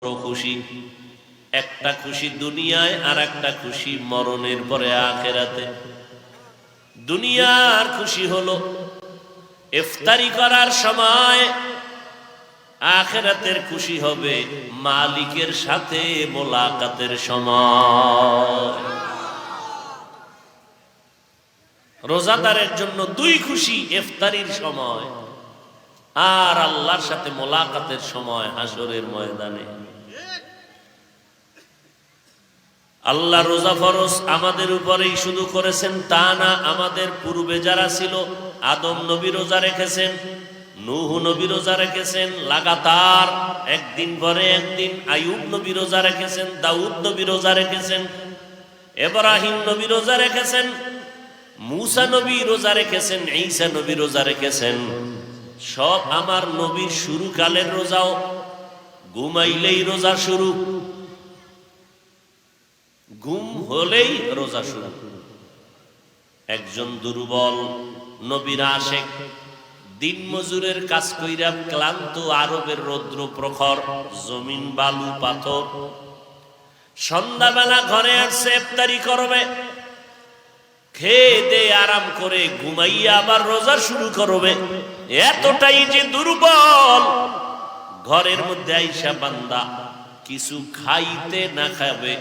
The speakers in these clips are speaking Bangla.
খুশি, একটা খুশি দুনিয়ায় আর একটা খুশি মরণের পরে আখিরাতে। দুনিয়ার খুশি হলো ইফতারি করার সময়, আখিরাতের খুশি হবে মালিকের সাথে মোলাকাতের সময়। রোজাদারের জন্য দুই খুশি, ইফতারির সময় আর আল্লাহর সাথে মোলাকাতের সময় হাসরের ময়দানে। আল্লাহ রোজা ফরজ আমাদের উপরেই শুধু করেছেন তা না, আমাদের পূর্বে যারা ছিল, আদম নবী রোজা রেখেছেন, নূহ নবী রোজা রেখেছেন লাগাতার একদিন পরে একদিন, আইয়ুব নবী রোজা রেখেছেন, দাউদ নবী রোজা রেখেছেন, ইব্রাহিম নবী রোজা রেখেছেন, মূসা নবী রোজা রেখেছেন, ঈসা নবী রোজা রেখেছেন। সব আমার নবীর শুরুকালের রোজাও, ঘুমাইলেই রোজা শুরু, ঘুম হলেই রোজা শুরু। একজন দুর্বল নবীর আশেক, দিন মজুরের কাজ কইরা ক্লান্ত, আরবের রৌদ্র প্রখর, জমিন বালু পাথর, সন্ধ্যাবেলা ঘরে আসছে ইফতারি করবে, খেয়ে দে আরাম করে ঘুমাইয়া আবার রোজা শুরু করবে। এতটাই যে দুর্বল, ঘরের মধ্যে আইসা বান্দা কিছু খাইতে না খাবে,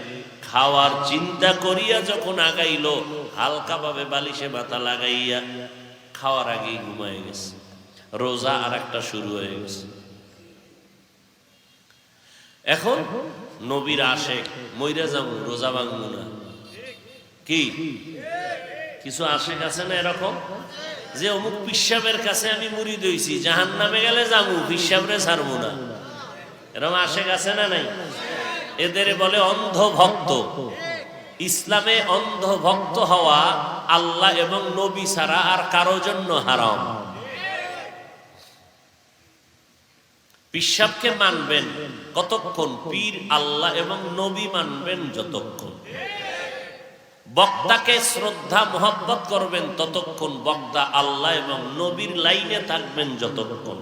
খাওয়ার চিন্তা করিয়া যখন আগাইল, হালকা ভাবে বালিশে মাথা লাগাইয়া খাওয়ার আগেই ঘুমায় গেছে, রোজা আর একটা শুরু হয়ে গেছে। এখন নবীর আশেক, মইরা যাবো রোজা ভাঙবো না, কি কিছু আশেক আছে না এরকম, যে অমুক পিসাবের কাছে আমি মুরিদ হইছি, জাহান্নামে গেলে যাবো, পিসাবরে ছাড়বো না, এরকম আশেক আছে না নাই? এদের বলে অন্ধ ভক্ত। ইসলামে অন্ধ ভক্ত হওয়া আল্লাহ এবং নবী ছাড়া আর কারো জন্য হারাম। পিসাবকে মানবেন কতক্ষণ? পীর, আল্লাহ এবং নবী মানবেন যতক্ষণ। বক্তাকে শ্রদ্ধা মোহাব্বত করবেন ততক্ষণ, বক্তা আল্লাহ এবং নবীর লাইনে থাকবেন যতক্ষণ।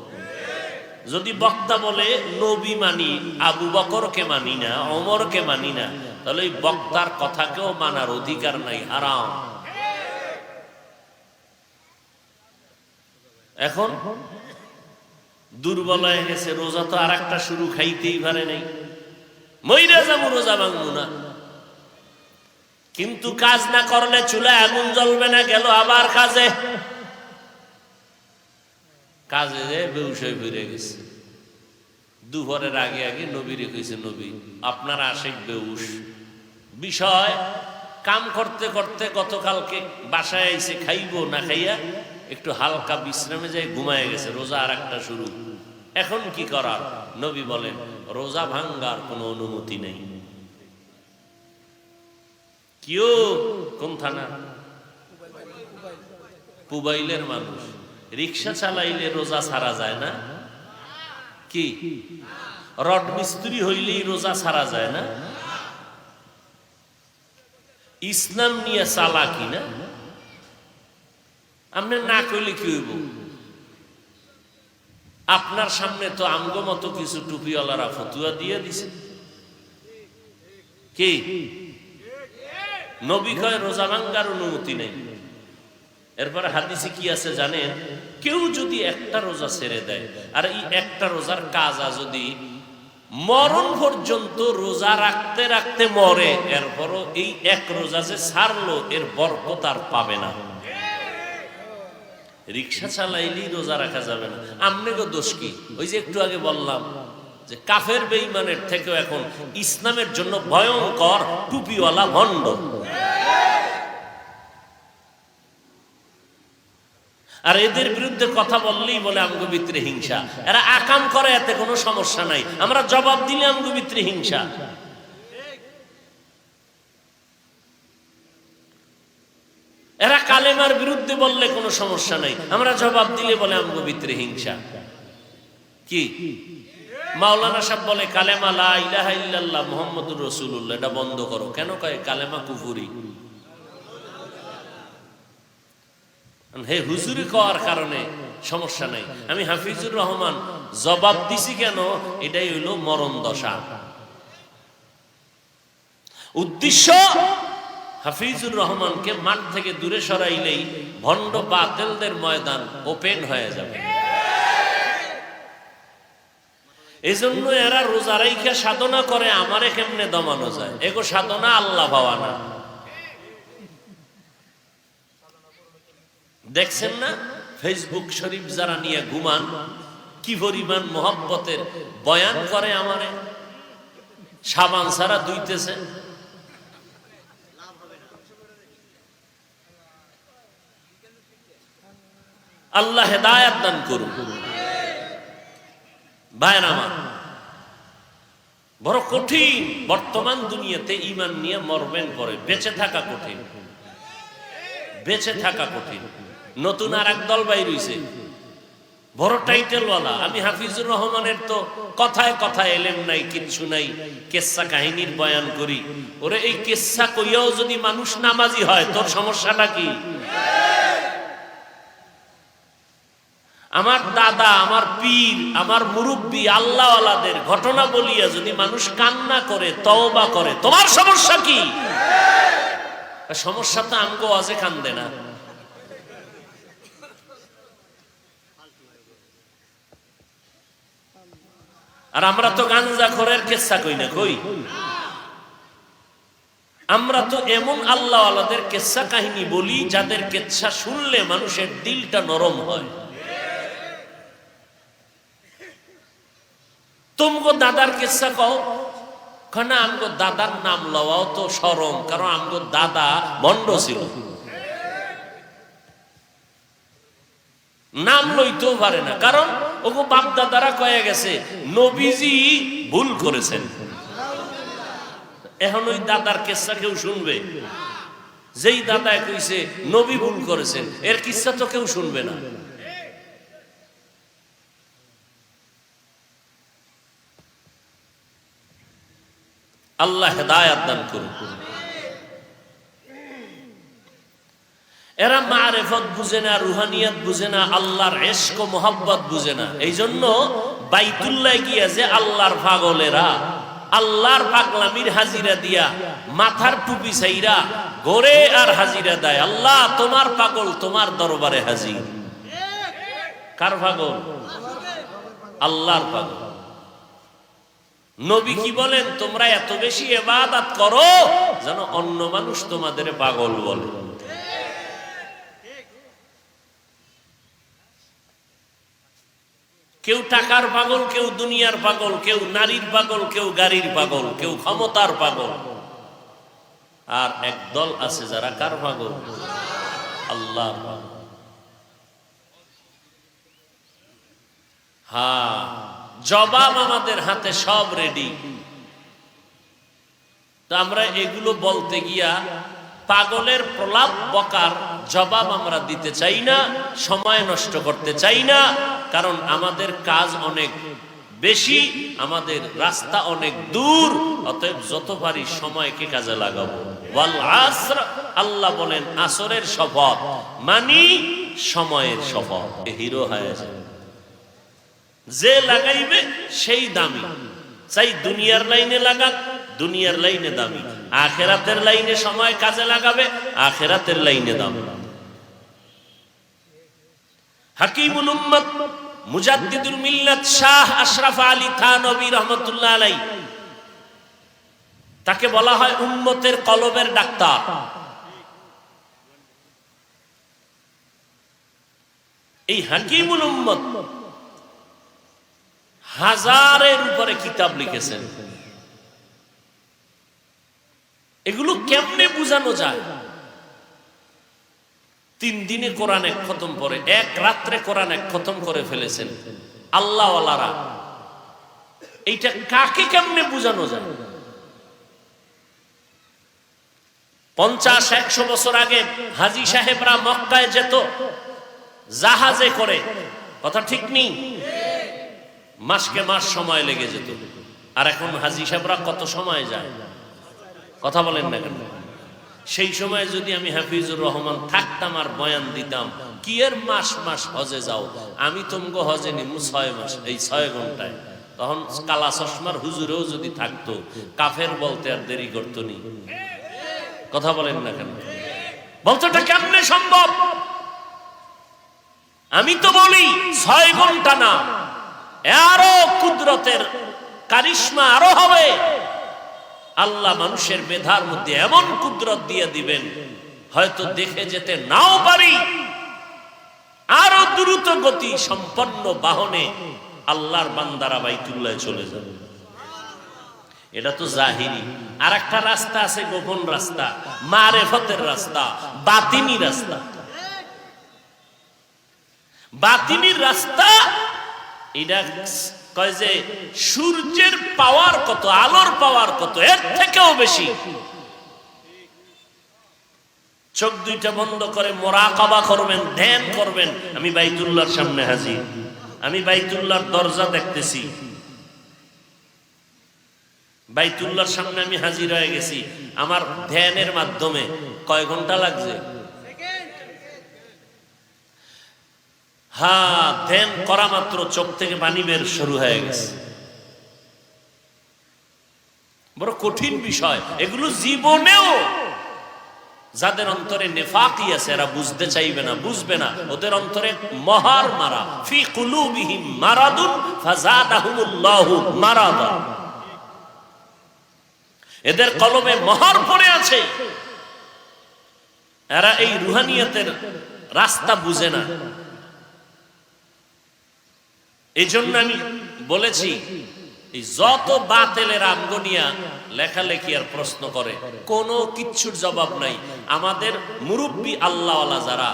যদি বক্তা বলে নবী মানি, আবু বকরকে মানি না, ওমরকে মানি না, তাহলে ওই বক্তার কথাকেও মানার অধিকার নাই, হারাম। এখন দুর্বল হয়ে গেছে, রোজা তো আর একটা শুরু, খাইতেই পারে নাই, মইরা যাবো, রোজা ভাঙবো না। কিন্তু কাজ না করলে চুলায় আগুন জ্বলবে না, গেল আবার কাজে, কাজে বেহুশ হয়ে ফিরে গেছে। দুপুরের আগে আগে নবীরে কইছে, নবী আপনার আশেক বেহুশ। বিষয় কাম করতে করতে গতকালকে বাসায় আইসে, খাইবো না খাইয়া একটু হালকা বিশ্রামে যাই, ঘুমায় গেছে, রোজা আর একটা শুরু। এখন কি করার? নবী বলেন রোজা ভাঙ্গার কোনো অনুমতি নেই। কেউ কোন থানা? পুবাইলের মানুষ। রিক্সা চালাইলে রোজা ছাড়া যায় না? কি রড মিস্ত্রি হইলেই রোজা ছাড়া যায় না? ইসলাম নিয়ে চালাকি না? আপনি না কইলে কি হইব? আপনার সামনে তো আমগো মতো কিছু টুপিওয়ালারা ফতুয়া দিয়ে দিছে। কি নবী কয় রোজা ভাঙ্গার অনুমতি নেই। এরপরে হাদিসে কি আছে জানেন? কেউ যদি একটা রোজা ছেড়ে দেয়, আর এই একটা রোজার কাজা যদি মরণ পর্যন্ত রোজা রাখতে রাখতে মরে, এরপরও এই এক রোজা যে ছাড়লো এর বরকত আর পাবে না। রিক্সা চালাইলেই রোজা রাখা যাবে না, আমনেগো দোষ কি? ওই যে একটু আগে বললাম যে কাফের বেঈমানের থেকেও এখন ইসলামের জন্য ভয়ঙ্কর টুপিওয়ালা ভণ্ড। আর এদের বিরুদ্ধে কথা বললেই বলে আমগো ভিতরে হিংসা। এরা আকাম করে, এতে কোনো সমস্যা নাই, আমরা জবাব দিলে আমগো ভিতরে হিংসা। এরা কালেমার বিরুদ্ধে বললে কোনো সমস্যা নাই, আমরা জবাব দিলে বলে আমগো ভিতরে হিংসা। কি মাওলানা সাহেব বলে কালেমা লা ইলাহা ইল্লাল্লাহ মুহাম্মাদুর রাসূলুল্লাহ, এটা বন্ধ করো। কেন কয় কালেমা কুফরি? হে হুজুরি কওয়ার কারণে সমস্যা নাই। আমি হাফিজুর রহমান জবাব দিছি কেন? এটাই হইল মরণ দশা। উদ্দেশ্য হাফিজুর রহমানকে মাঠ থেকে দূরে সরাইলেই ভণ্ড বাতিলদের ময়দান ওপেন হয়ে যাবে। এজন্য এরা রোজা রাইখা সাধনা করে আমারে কেমনে দমানো যায়, এগো সাধনা আল্লাহ পাওয়া না। দেখছেন না ফেসবুক শরীফ যারা নিয়ে ঘুমান কি পরিমাণ মোহাব্বতের বয়ান করে আমারে, সাবান ছাড়া ধুইতেছে। আল্লাহ হেদায়েত দান করুন। ভাইয়ের আমার, বড় কঠিন বর্তমান দুনিয়াতে ঈমান নিয়ে মরবেন পরে বেঁচে থাকা কঠিন, বেঁচে থাকা কঠিন। নতুন আর এক দল বাইর হইছে বড় টাইটেলওয়ালা। আমি হাফিজুর রহমানের তো কথায় কথায় এলেম নাই, কিচ্ছু নাই, কেচ্ছা কাহিনীর বয়ান করি। ওরে এই কেচ্ছা কইয়াও যদি মানুষ নামাজি হয় তোর সমস্যাটা কি? আমার দাদা, আমার পীর, আমার মুরব্বী আল্লাহওয়ালাদের ঘটনা বলিয়া যদি মানুষ কান্না করে, তওবা করে, তোমার সমস্যা কি? সমস্যা তো আমগো আজে কান্দে না। আর আমরা তো গাঞ্জাখোরের কেচ্ছা কই না, কই? আমরা তো এমন আল্লাহওয়ালাদের কেচ্ছা কাহিনী বলি যাদের কেচ্ছা শুনলে মানুষের দিলটা নরম হয়। তুমগো দাদার কেচ্ছা কও, কারণ আমগো দাদার নাম লওয়াও তো শরম, কারণ আমগো দাদা ভণ্ড ছিল, নাম লইতেও পারে না, কারণ ওগো বাপ দাদারা কয়ে গেছে নবীজি ভুল করেছেন। এখন ওই দাদার কেচ্ছা কেউ শুনবে? যেই দাদা কইছে নবী ভুল করেছেন, এর কিচ্ছা তো কেউ শুনবে না। আল্লাহ হেদায়েত দান করুন। এরা মারেফত বুঝে না, রুহানিয়াত বুঝে না, আল্লাহর ইশক ও মোহাব্বত বুঝে না। এই জন্য বাইতুল্লাহ গিয়া যে আল্লাহর পাগলেরা আল্লাহর পাগলামির হাজিরা দিয়া মাথার টুপি ছাইরা ঘরে আর হাজিরা দেয়, আল্লাহ তোমার পাগল তোমার দরবারে হাজির। কার পাগল? আল্লাহর পাগল। নবী কি বলেন? তোমরা এত বেশি ইবাদত করো যেন অন্য মানুষ তোমাদের পাগল বলে। কেউ টাকার পাগল, কেউ দুনিয়ার পাগল, কেউ নারীর পাগল, কেউ গাড়ির পাগল, কেউ ক্ষমতার পাগল। আর একদল আছে যারা কার পাগল? আল্লাহর পাগল। হ্যাঁ, জবাব আমাদের হাতে সব রেডি। তো আমরা এগুলো বলতে গিয়া পাগলের প্রলাপ বকার জবাব আমরা দিতে চাই না, সময় নষ্ট করতে চাই না, কারণ আমাদের কাজ অনেক বেশি, আমাদের রাস্তা অনেক দূর। অতএব যত পারি সময়কে কাজে লাগাবো। ওয়াল আসর, আল্লাহ বলেন আসরের শপথ, মানি সময়ের শপথ। হিরো হয়ে যায় যে লাগাইবে সেই দামি। চাই দুনিয়ার লাইনে লাগাক, দুনিয়ার লাইনে দামি। আখেরাতের লাইনে সময় কাজে লাগাবে, আখেরাতের লাইনে দামি। হাকিমুল উম্মত মুজাদ্দিদুল মিল্লাত শাহ আশরাফ আলী থানভী রাহমাতুল্লাহ আলাইহি, তাকে বলা হয় উম্মতের কলবের ডাক্তার। এই হাকিমুল উম্মত হাজারের উপরে কিতাব লিখেছেন। এগুলো কেমনে বুঝানো যায়? 3 দিনে কোরআন এক খতম করে, এক রাত্রে কোরআন এক খতম করে ফেলেছেন আল্লাহওয়ালারা। এইটা কাকে কেমনে বুঝানো যায়? 50-100 বছর আগে হাজী সাহেবরা মক্কায় যেত জাহাজে করে, কথা ঠিক নেই? মাসকে মাস সময় লেগে যেত। আর এখন হাজী সাহেবরা কত সময় যায়? কথা বলেন না কেন? সেই সময় যদি আমি হাফিজুর রহমান থাকতাম আর বয়ান দিতাম, কি এর মাস মাস হজে যাও, আমি তোমগো হজে নিমু 6 মাস, এই 6 ঘন্টায় তখন কালা চশমার হুজুরেও যদি থাকতো কাফের বলতে আর দেরি করতো নি। কথা বলেন না কেন? বলতো এটা কেমনে সম্ভব? আমি তো বলি 6 ঘন্টা না, আরো কুদরতের কারিশমা আরো হবে। আল্লাহ মানুষের মেধার মধ্যে এমন কুদরত দিয়ে দিবেন, হয়তো দেখে যেতে নাও পারি, আরো দ্রুত গতি সম্পন্ন বাহনে আল্লাহর বান্দারা বাইতুল্লাহ চলে যাবে। এটা তো জাহিরি। আর একটা রাস্তা আছে, গোপন রাস্তা, মারেফতের রাস্তা, বাতিনি রাস্তা। বাতিনির রাস্তা এটা কয় যে সূর্যের পাওয়ার কত, আলোর পাওয়ার কত, এর থেকেও বেশি। চোখ দুইটা বন্ধ করে মুরাকাবা করবেন, ধ্যান করবেন, আমি বাইতুল্লাহর সামনে হাজির, আমি বাইতুল্লাহর দরজা দেখতেছি, বাইতুল্লাহর সামনে আমি হাজির হয়ে গেছি। আমার ধ্যানের মাধ্যমে কয় ঘন্টা লাগছে? হ্যাঁ, ধ্যান করা মাত্র চোখ থেকে পানি বের শুরু হয়ে গেছে। বড় কঠিন বিষয় এগুলো। জীবনেও যাদের অন্তরে নেফাকি আছে এরা বুঝতে চাইবে না, বুঝবে না। ওদের অন্তরে মহার মারা, ফি কুলুবিহিম মারাদুন ফাযাদাহুমুল্লাহু মারাদা। এদের কলবে মহার পড়ে আছে, এরা এই রুহানিয়তের রাস্তা বুঝে না। এই জন্য আমি বলেছি, এই যত বাতেলের আমগনিয়া লেখালেখি আর প্রশ্ন করে, কোনো কিচ্ছুর জবাব নাই। আমাদের মুরব্বী আল্লাহওয়ালা যারা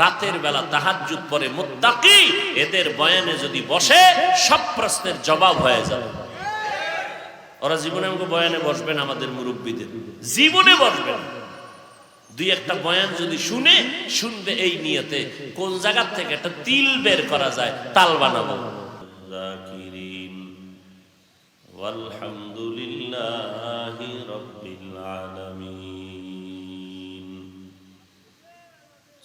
রাতের বেলা তাহাজ্জুদ পড়ে, মুত্তাকি, এদের বয়ানে যদি বসে সব প্রশ্নের জবাব হয়ে যাবে। ওরা জীবনে আমাকে বয়ানে বসবেন, আমাদের মুরব্বীদের জীবনে বসবেন। দুই একটা বয়ান যদি শুনবে এই নিয়তে কোন জায়গা থেকে একটা তিল বের করা যায়, তাল বানাবো। আলহামদুলিল্লাহি রাব্বিল আলামিন।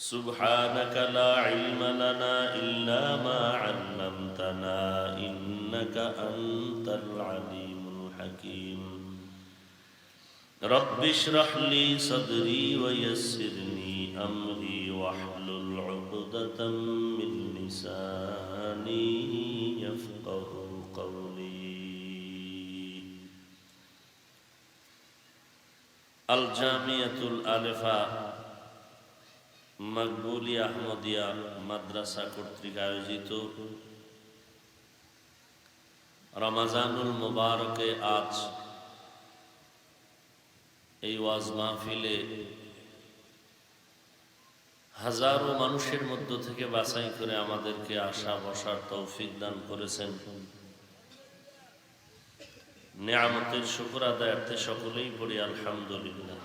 সুবহানাকা লা ইলমা লানা ইল্লা মা আল্লামতানা ইন্নাকা আনতাল আলিমুল হাকীম। রব্বি ইশরাহ লি সাদরি ওয়া ইয়াসসিরনি আমরি ওয়াহলুল উকদাতাম মিন লিসানি ইয়াফকাহু কওলি। আল জামিয়াতুল আলিফা মকবুলি আহমদিয়া মাদ্রাসা কর্তৃক আয়োজিত রমজানুল মুবারকে আজ এই ওয়াজ মাহফিলে হাজারো মানুষের মধ্য থেকে বাছাই করে আমাদেরকে আসা বসার তৌফিক দান করেছেন। নিয়ামতের শুকর আদায়ার্থে সকলেই পড়ি আলহামদুলিল্লাহ।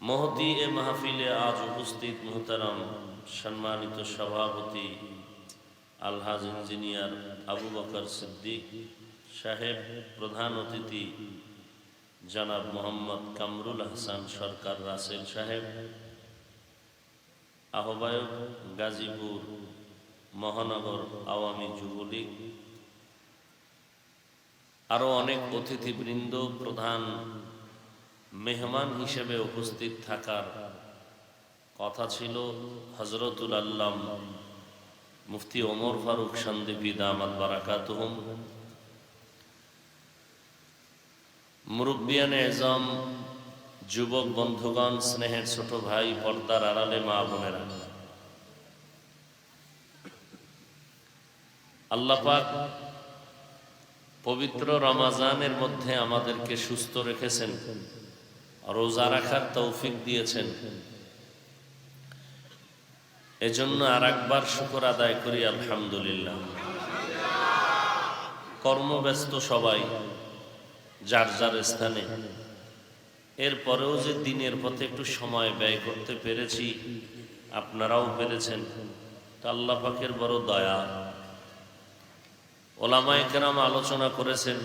মহতি এ মাহফিলে আজ উপস্থিত মুহতারাম সম্মানিত সভাপতি আলহাজ ইঞ্জিনিয়ার আবু বকর সিদ্দিক সাহেব, প্রধান অতিথি জনাব মোহাম্মদ কামরুল হাসান সরকার রাসেল সাহেব, আহ্বায়ক গাজীপুর মহানগর আওয়ামী যুবলীগ, আরো অনেক অতিথিবৃন্দ, প্রধান মেহমান হিসেবে উপস্থিত থাকার কথা ছিল হযরতুল আল্লাম মুফতি ওমর ফারুক সন্দিপি দামাত বারাকাতুহুম, মুরব্বিয়ানে এজম, যুবক বন্ধুগণ, স্নেহের ছোট ভাই, পর্দার আড়ালে মা বোনেরা, আল্লাহ পাক পবিত্র রমজানের মধ্যে আমাদেরকে সুস্থ রেখেছেন, রোজা রাখার তৌফিক দিয়েছেন। এজন্য আরেকবার শুকর আদায় করি আলহামদুলিল্লাহ। কর্মব্যস্ত সবাই যার যার স্থানে, এরপরেও যে দিনের পথে একটু সময় ব্যয় করতে পেরেছি, আপনারাও পেরেছেন, তা আল্লাহ পাকের বড় দয়া। ওলামায়ে কেরাম আলোচনা করেছেন,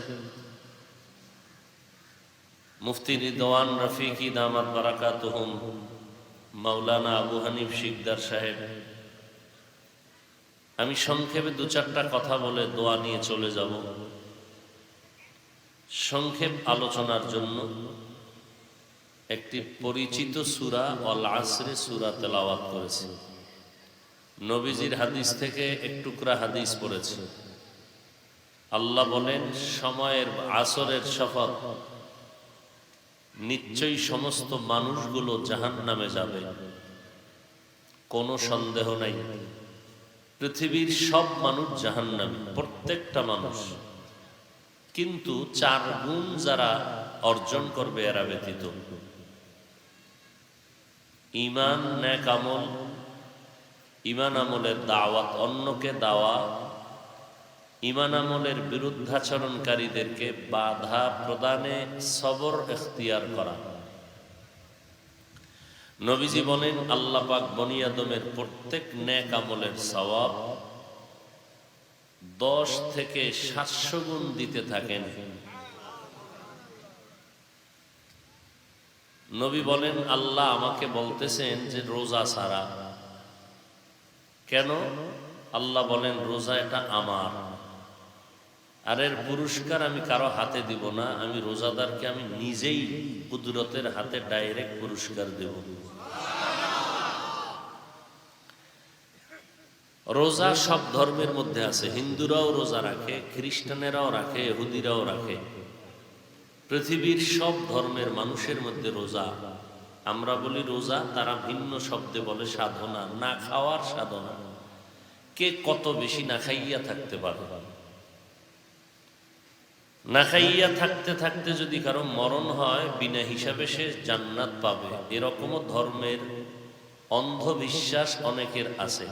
মুফতি রিদওয়ান রফিকি দামাত বারাকাতুহুম, মাওলানা আবু হানিফ শিকদার সাহেব, আমি সংক্ষেপে দু চারটা কথা বলে দোয়া নিয়ে চলে যাব। সংক্ষেপ আলোচনার জন্য একটি পরিচিত সূরা আল আসরে সূরা তেলাওয়াত করেছি। নবীজির হাদিস থেকে এক টুকরা হাদিস পড়েছি। আল্লাহ বলেন, সময়ের আসরের শপথ, নিশ্চয়ই সমস্ত মানুষগুলো জাহান্নামে যাবে, কোনো সন্দেহ নাই। পৃথিবীর সব মানুষ জাহান্নামী, প্রত্যেকটা মানুষ। কিন্তু 4 গুণ যারা অর্জন করবে এরা ব্যতীত, ঈমান, নেক আমল, ঈমান আমলের দাওয়াত, অন্যকে দেওয়া, ঈমান আমলের বিরুদ্ধাচরণকারীদেরকে বাধা প্রদানে সবর এখতিয়ার করা। নবীজি বলেন, আল্লাহ পাক বনি আদমের প্রত্যেক নেক আমলের সওয়াব 10 থেকে 700 গুণ দিতে থাকেন। নবী বলেন, আল্লাহ আমাকে বলতেছেন যে রোজা ছাড়া। কেন? আল্লাহ বলেন, রোজা এটা আমার, আর এর পুরস্কার আমি কারো হাতে দিব না, আমি রোজাদারকে আমি নিজেই কুদরতের হাতে ডাইরেক্ট পুরস্কার দেব। রোজা সব ধর্মের মধ্যে আছে। হিন্দুরাও রোজা রাখে, খ্রিস্টানেরাও রাখে, ইহুদিরাও রাখে। পৃথিবীর সব ধর্মের মানুষের মধ্যে রোজা। আমরা বলি রোজা, তারা ভিন্ন শব্দে বলে সাধনা, না খাওয়ার সাধনা। কে কত বেশি না খাইয়া থাকতে পারে? না খাইয়া থাকতে থাকতে যদি কারো মরণ হয়, বিনা হিসাবে সে জান্নাত পাবে, এরকমও ধর্মের অন্ধবিশ্বাস অনেকের আছে।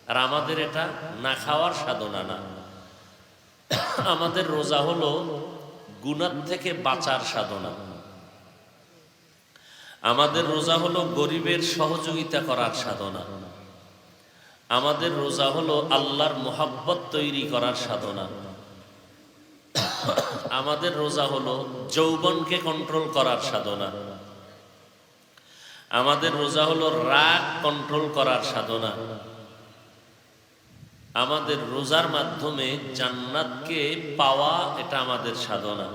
আর আমাদের এটা না খাওয়ার সাধনা না। আমাদের রোজা হলো গুনাহ থেকে বাঁচার সাধনা। আমাদের রোজা হলো গরিবের সহযোগিতা করার সাধনা। আমাদের রোজা হলো আল্লাহর মোহাব্বত তৈরি করার সাধনা। আমাদের রোজা হলো যৌবনকে কন্ট্রোল করার সাধনা। আমাদের রোজা হলো রাগ কন্ট্রোল করার সাধনা। আমাদের রোজার মাধ্যমে জান্নাতকে পাওয়া, এটা আমাদের সাধনা।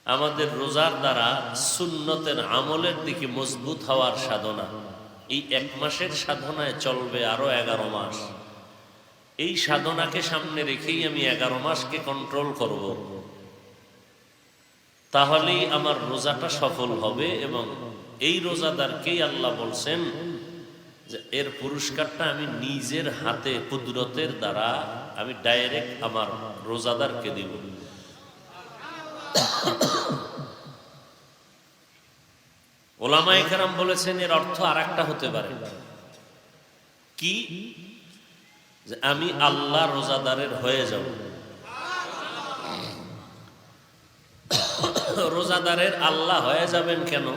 আমাদের রোজার দ্বারা সুন্নতের আমলের দিকে মজবুত হওয়ার সাধনা। এই 1 মাসের সাধনায় চলবে আরো 11 মাস। এই সাধনাকে সামনে রেখেই আমি 11 মাসকে কন্ট্রোল করব। তাহলেই আমার রোজাটা সফল হবে। এবং এই রোজাদারকেই আল্লাহ বলছেন যে এর পুরস্কারটা আমি নিজের হাতে কুদরতের দ্বারা আমি ডাইরেক্ট আমার রোজাদারকে দিব। ওলামায়ে কেরাম বলেছেন, এর অর্থ আরেকটা হতে পারে। কি? যে আমি আল্লাহ রোজাদারের হয়ে যাব। রোজাদারের আল্লাহ হয়ে যাবেন কেন?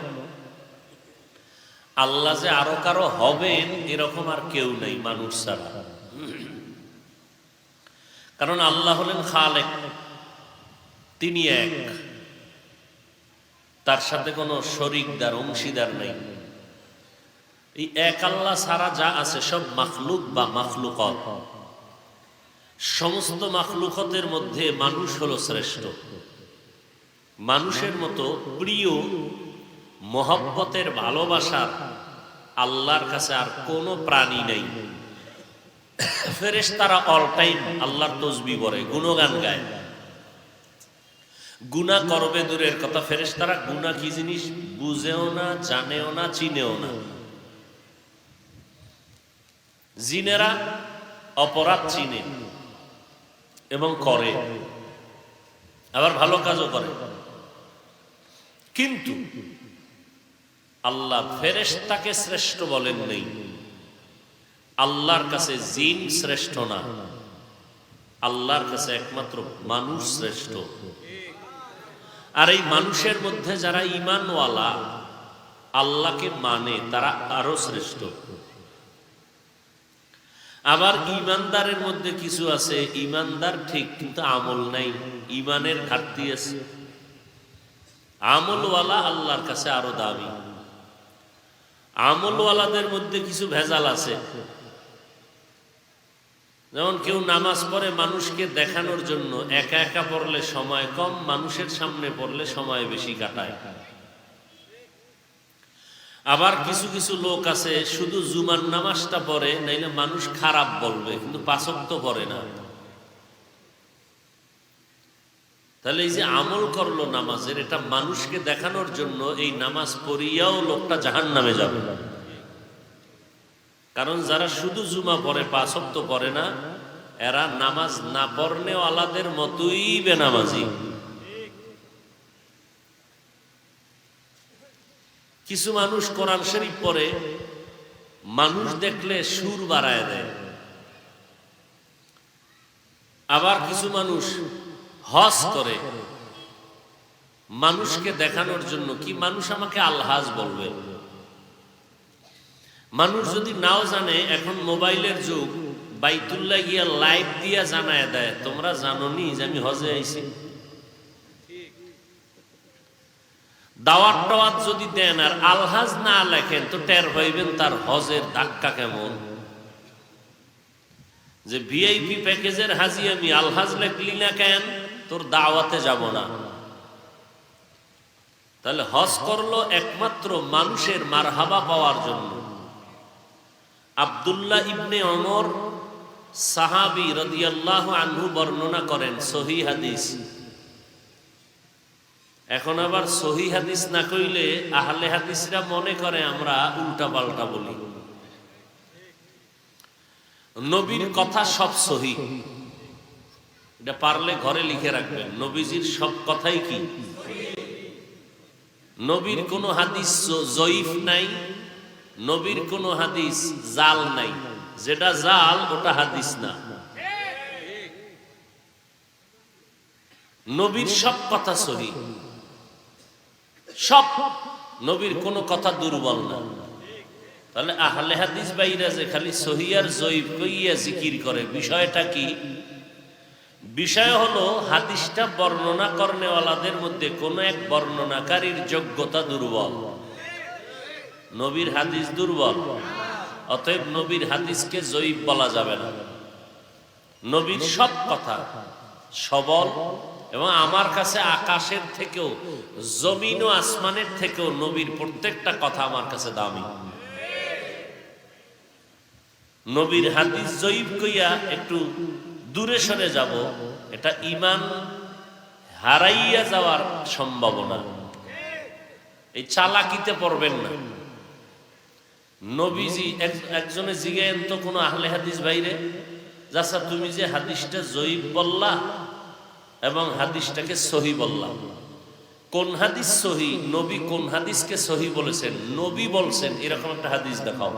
আল্লাহ যে আরো কারো হবেন এরকম আর কেউ নেই মানুষ ছাড়া। কারণ আল্লাহ হলেন খালেক, তিনি এক, তার সাথে কোনো শরিকদার, অংশীদার নেই। এই এক আল্লাহ ছাড়া যা আছে সব মাখলুক বা মাখলুকত। সমস্ত মাখলুকতের মধ্যে মানুষ হলো শ্রেষ্ঠ। মানুষের মতো প্রিয়, মোহাব্বতের, ভালোবাসার আল্লাহর কাছে আর কোনো প্রাণী নেই। ফেরেশতারা অল টাইম আল্লাহর তসবিহ পড়ে, গুণগান গায়। গুনাহ করবে দূরের কথা, ফেরেশতারা গুনাহ কি জিনিস বুঝেও না, জানেও না, চিনেও না। জিনেরা অপরাধ চিনে এবং করে, আবার ভালো কাজও করে। কিন্তু আল্লাহ ফেরেশতাকে শ্রেষ্ঠ বলেন নেই। আল্লাহর কাছে জিন শ্রেষ্ঠ না, আল্লাহর কাছে একমাত্র মানুষ শ্রেষ্ঠ। আর এই মানুষের মধ্যে যারা ঈমানওয়ালা, আল্লাহকে মানে, তারা আরো শ্রেষ্ঠ। আবার ঈমানদারের মধ্যে কিছু আছে, ঈমানদার ঠিক কিন্তু আমল নাই, ঈমানের ঘাটতি আছে। আমলওয়ালা আল্লাহর কাছে আরো দামি। আমলওয়ালাদের মধ্যে কিছু ভেজাল আছে, যেমন কেউ নামাজ পড়ে মানুষকে দেখানোর জন্য, একা একা পড়লে সময় কম, মানুষের সামনে পড়লে সময় বেশি কাটায়। আবার কিছু কিছু লোক আছে শুধু জুমার নামাজটা পড়ে, নাইলে মানুষ খারাপ বলবে, কিন্তু পাঁচ ওয়াক্ত পড়ে না। তাহলে এই যে আমল করলো নামাজের, এটা মানুষকে দেখানোর জন্য, এই নামাজ পড়িয়াও লোকটা জাহান্নামে যাবে। কারণ যারা শুধু জুমা পড়ে, পাঁচ ওয়াক্ত পড়ে না, এরা নামাজ না পড়নেওয়ালাদের মতোই বেনামাজি। কিছু মানুষ কোরআন শরীফ পড়ে, মানুষ দেখলে সুর বাড়ায় দেয়। আবার কিছু মানুষ হজ করে মানুষকে দেখানোর জন্য, কি মানুষ আমাকে আলহাজ বলবে। মানুষ যদি নাও জানে, এখন মোবাইলের যুগ, বাইতুল্লাহ গিয়া লাইভ দিয়া জানায় দেয়, তোমরা জানোনি যে আমি হজে আইছি। দাওয়াত টাওয়াত যদি দেন আর আলহাজ না লেখেন, তো টের পাইবেন তার হজের ধাক্কা কেমন। যে ভিআইপি প্যাকেজের হাজি আমি, আলহাজ লেখলি না কেন, তোর দাওয়াতে যাব না। তাহলে হজ করলো একমাত্র মানুষের মারহাবা পাওয়ার জন্য। আব্দুল্লাহ ইবনে ওমর সাহাবী রাদিয়াল্লাহু আনহু বর্ণনা করেন, সহিহ হাদিস। এখন আবার সহিহ হাদিস না কইলে আহলে হাদিসরা মনে করে আমরা উল্টা পাল্টা বলি। নবীর কথা সব সহিহ, এটা পারলে ঘরে লিখে রাখবেন। নবীজির সব কথাই কি? নবীর কোনো হাদিস জয়ীফ নাই, নবীর কোনো হাদিস জাল নাই। যেটা জাল ওটা হাদিস না। নবীর সব কথা সহিহ, সব। নবীর কোনো কথা দুর্বল না। তাহলে আহলে হাদিস বাইরা যে খালি সহিহ আর জয়ীফ কইয়া জিকির করে, বিষয়টা কি? বিষয় হলো হাদিসটা বর্ণনা করনেওয়ালাদের মধ্যে কোন এক বর্ণনাকারীর যোগ্যতা দুর্বল। নবীর হাদিস দুর্বল, অতএব নবীর হাদিসকে জয়ীফ বলা যাবে না। নবীর সব কথা সবল, এবং আমার কাছে আকাশের থেকেও, জমিন ও আসমানের থেকেও নবীর প্রত্যেকটা কথা আমার কাছে দামি। নবীর হাদিস জয়ীফ কইয়া একটু দূরে সরে যাব, এটা ঈমান হারাইয়া যাওয়ার সম্ভাবনা। এই চালাকিতে পড়বেন না। নবীজি একজনে জিজ্ঞেন তো কোনো আহলে হাদিস বাইরে, যাচ্ছা তুমি যে হাদিসটা জয়ীফ বললা এবং হাদিসটাকে সহি বললা, কোন হাদিস সহি? নবী কোন হাদিসকে সহি বলেছেন? নবী বলছেন এরকম একটা হাদিস দেখাও।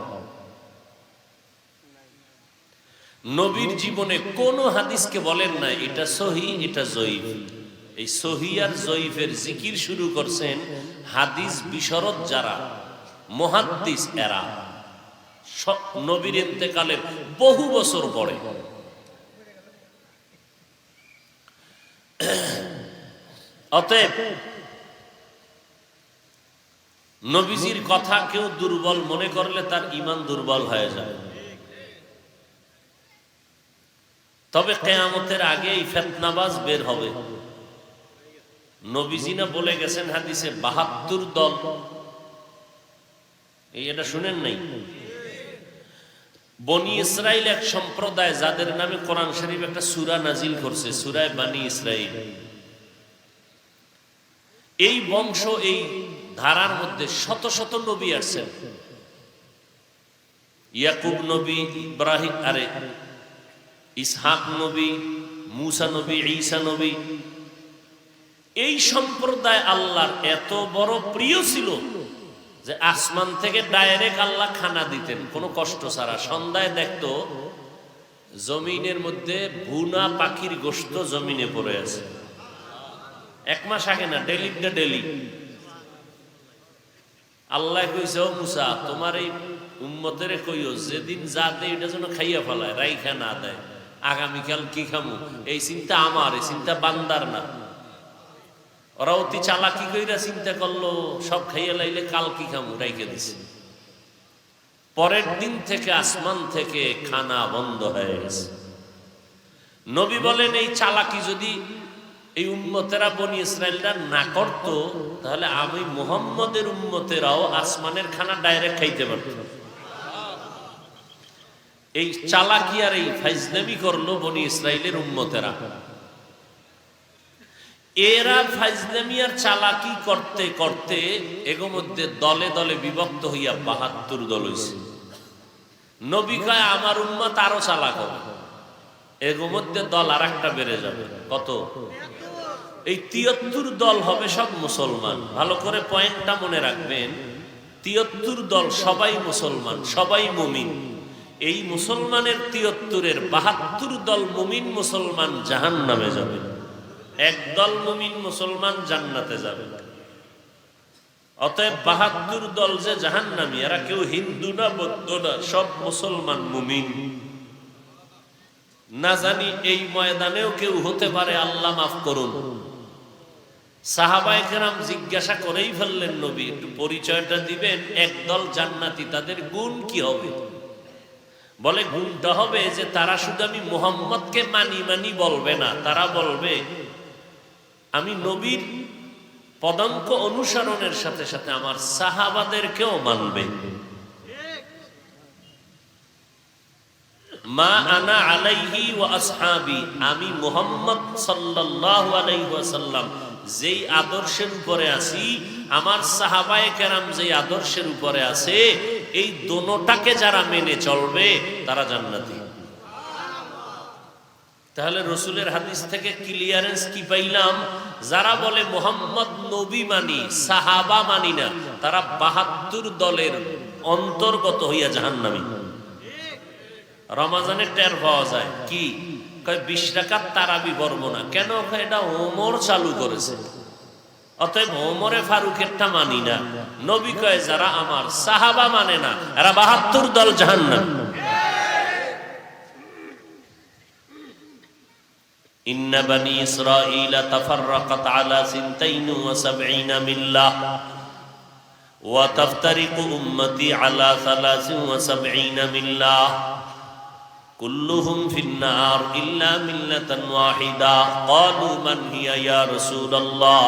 নবীর জীবনে কোন হাদিসকে বলেন না এটা সহি, এটা জয়ীফ। এই সহি আর জয়ীফের জিকির শুরু করছেন হাদিস বিশরদ যারা, মুহাদ্দিস এরা, নবীর ইন্তেকালের বহু বছর পরে। অতএব নবীজির কথা কেউ দুর্বল মনে করলে তার ঈমান দুর্বল হয়ে যায়। তবে কিয়ামতের আগে এই ফিতনাবাজ বের হবে। নবীজি না বলে গেছেন হাদিসে ৭২ দল, এটা শুনেন নাই? বনি ইসরাইল এক সম্প্রদায়, যাদের নামে কোরআন শরীফ একটা সূরা নাজিল করছে, সূরা বনি ইসরাইল। এই বংশ, এই ধারার মধ্যে শত শত নবী আসছেন। ইয়াকুব নবী, ইব্রাহিম, ইসহাক নবী, মুসা নবী, ঈসা নবী। এই সম্প্রদায় আল্লাহর এত বড় প্রিয় ছিল যে আসমান থেকে ডাইরেক্ট আল্লাহ খানা দিতেন কোনো কষ্ট ছাড়া। সন্ধ্যায় দেখতো জমিনের মধ্যে ভুনা পাখির গোশত জমিনে পড়ে আছে। এক মাস আগে না, ডেলি। আল্লাহ কইছে, ও মুসা, তোমার এই উম্মতের কইও যেদিন যা দেয় এটা যেন খাইয়া ফেলায়, রাইখা না দেয়। আগামীকাল কি খামু এই চিন্তা আমার, এই চিন্তা বান্দার না। ওরা অতি চালাকি কইরা চিন্তা করলো সব খাইয়া লাইলে কাল কি খামু, রাইখে দিছে। পরের দিন থেকে আসমান থেকে খানা বন্ধ হয়ে গেছে। নবী বলেন এই চালাকি যদি এই উম্মতেরা বনি ইসরায়েলরা না করত, তাহলে আমি মুহাম্মদের উম্মতেরাও আসমানের খানা ডাইরেক্ট খাইতে পারত। এই চালাকি আর এই ফাইজলামি করলো বনি ইসরায়েলের উম্মতেরা। এরা ফাইজলামি আর চালাকি করতে করতে এগো মধ্যে দলে দলে বিভক্ত হইয়া ৭২ দল হইছে। নবী কয় আমার উম্মত আরো চালাক হবে, এগো মধ্যে দল আর একটা বেড়ে যাবে। কত? এই ৭৩ দল হবে সব মুসলমান। ভালো করে পয়েন্টটা মনে রাখবেন, ৭৩ দল সবাই মুসলমান, সবাই মুমিন। এই মুসলমানের ৭৩-এর ৭২ দল মুমিন মুসলমান জাহান্নামে যাবে, একদল মুমিন মুসলমান জান্নাতে যাবে। অতএব ৭২ দল যে জাহান্নামী, এরা কেউ হিন্দু না বৌদ্ধ না, সব মুসলমান মুমিন। না জানি এই ময়দানেও কেউ হতে পারে, আল্লাহ মাফ করুন। সাহাবায়ে কেরাম জিজ্ঞাসা করেই ফেললেন, নবী একটু পরিচয়টা দিবেন, একদল জান্নাতি তাদের গুণ কি হবে? বলে গুণটা হবে যে তারা শুধু আমি মুহাম্মদকে মানি মানি বলবে না, তারা বলবে আমি নবীর পদাঙ্ক অনুসরণের সাথে সাথে আমার সাহাবাদেরকেও মানবে। মা আনা আলাইহি ওয়া আসহাবি, আমি মুহাম্মদ সাল্লাল্লাহু আলাইহি ওয়াসাল্লাম যেই আদর্শের উপরে আছি, আমার সাহাবায়ে কেরাম যেই আদর্শের উপরে আছে, এই দোনোটাকে যারা মেনে চলবে তারা জান্নাতি। তাহলে রসুলের হাদিস থেকে ক্লিয়ারেন্স কি পাইলাম? যারা বলে মুহাম্মদ নবী মানি, সাহাবা মানি না, তারা ৭২ দলের অন্তর্গত হইয়া জাহান্নামী। রমাজানে টের পাওয়া যায় কি? কয় ২০ রাকাত তারাবি পড়বো না কেন? এটা ওমর চালু করেছে, অতএব ওমরে ফারুকেরটা মানি না। নবী কয় যারা আমার সাহাবা মানে না, এরা ৭২ দল জাহান্নামী। ইন্না বানি ইসরাঈল তাফাররাকাত আলা ৭২ মিল্লাহ ওয়া তাফতারিকু উম্মতি আলা ৭৩ মিল্লাহ কুল্লুহুম ফিন্নার ইল্লা মিল্লাতান ওয়াহিদা। ক্বালু মান হিয়া ইয়া রাসূলুল্লাহ?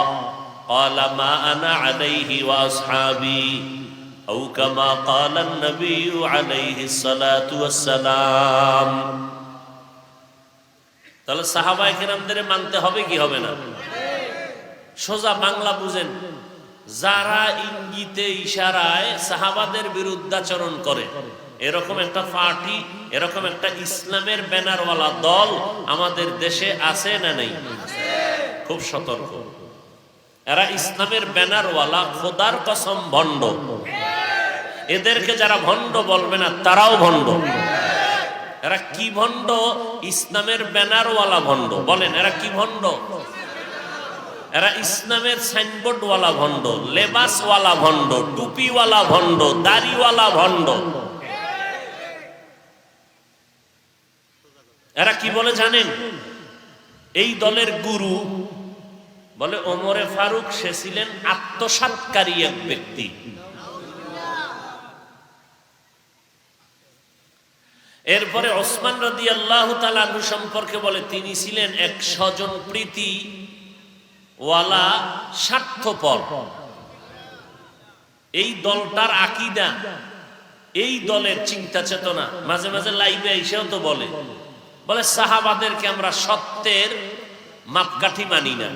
ক্বালা মা আনা আলাইহি ওয়া আসহাবি আও কামা ক্বালা আন-নবিয়্যু আলাইহিস সালাতু ওয়াস সালাম। তাহলে সাহাবায়ে কেরামদের মানতে হবে কি হবে না? সোজা বাংলা বুঝেন, যারা ইঙ্গিতে ইশারায় সাহাবাদের বিরুদ্ধাচরণ করে, এরকম একটা পার্টি, এরকম একটা ইসলামের ব্যানারওয়ালা দল আমাদের দেশে আছে না নাই? খুব সতর্ক। এরা ইসলামের ব্যানারওয়ালা, খোদার কসম ভণ্ড। এদেরকে যারা ভণ্ড বলবে না তারাও ভণ্ড। এরা কি ভণ্ড? ইসলামের ব্যানারওয়ালা ভণ্ড। বলেন এরা কি ভণ্ড? এরা ইসলামের সাইনবোর্ডওয়ালা ভণ্ড, লেবাসওয়ালা ভণ্ড, টুপিওয়ালা ভণ্ড, দাড়িওয়ালা ভণ্ড। এরা কি বলে জানেন? এই দলের গুরু বলে ওমরে ফারুক, সে ছিলেন আত্মসাৎকারী এক ব্যক্তি। এরপরে ওসমান রাদিয়াল্লাহু তাআলা আনহু সম্পর্কে বলে তিনি ছিলেন এক স্বজন প্রীতি ওয়ালা, স্বার্থপর। এই দলটার আকীদা, এই দলের চিন্তা চেতনা, মাঝে মাঝে লাইভে এসেও তো বলে সাহাবাদেরকে আমরা সত্যের মাপকাঠি মানি না।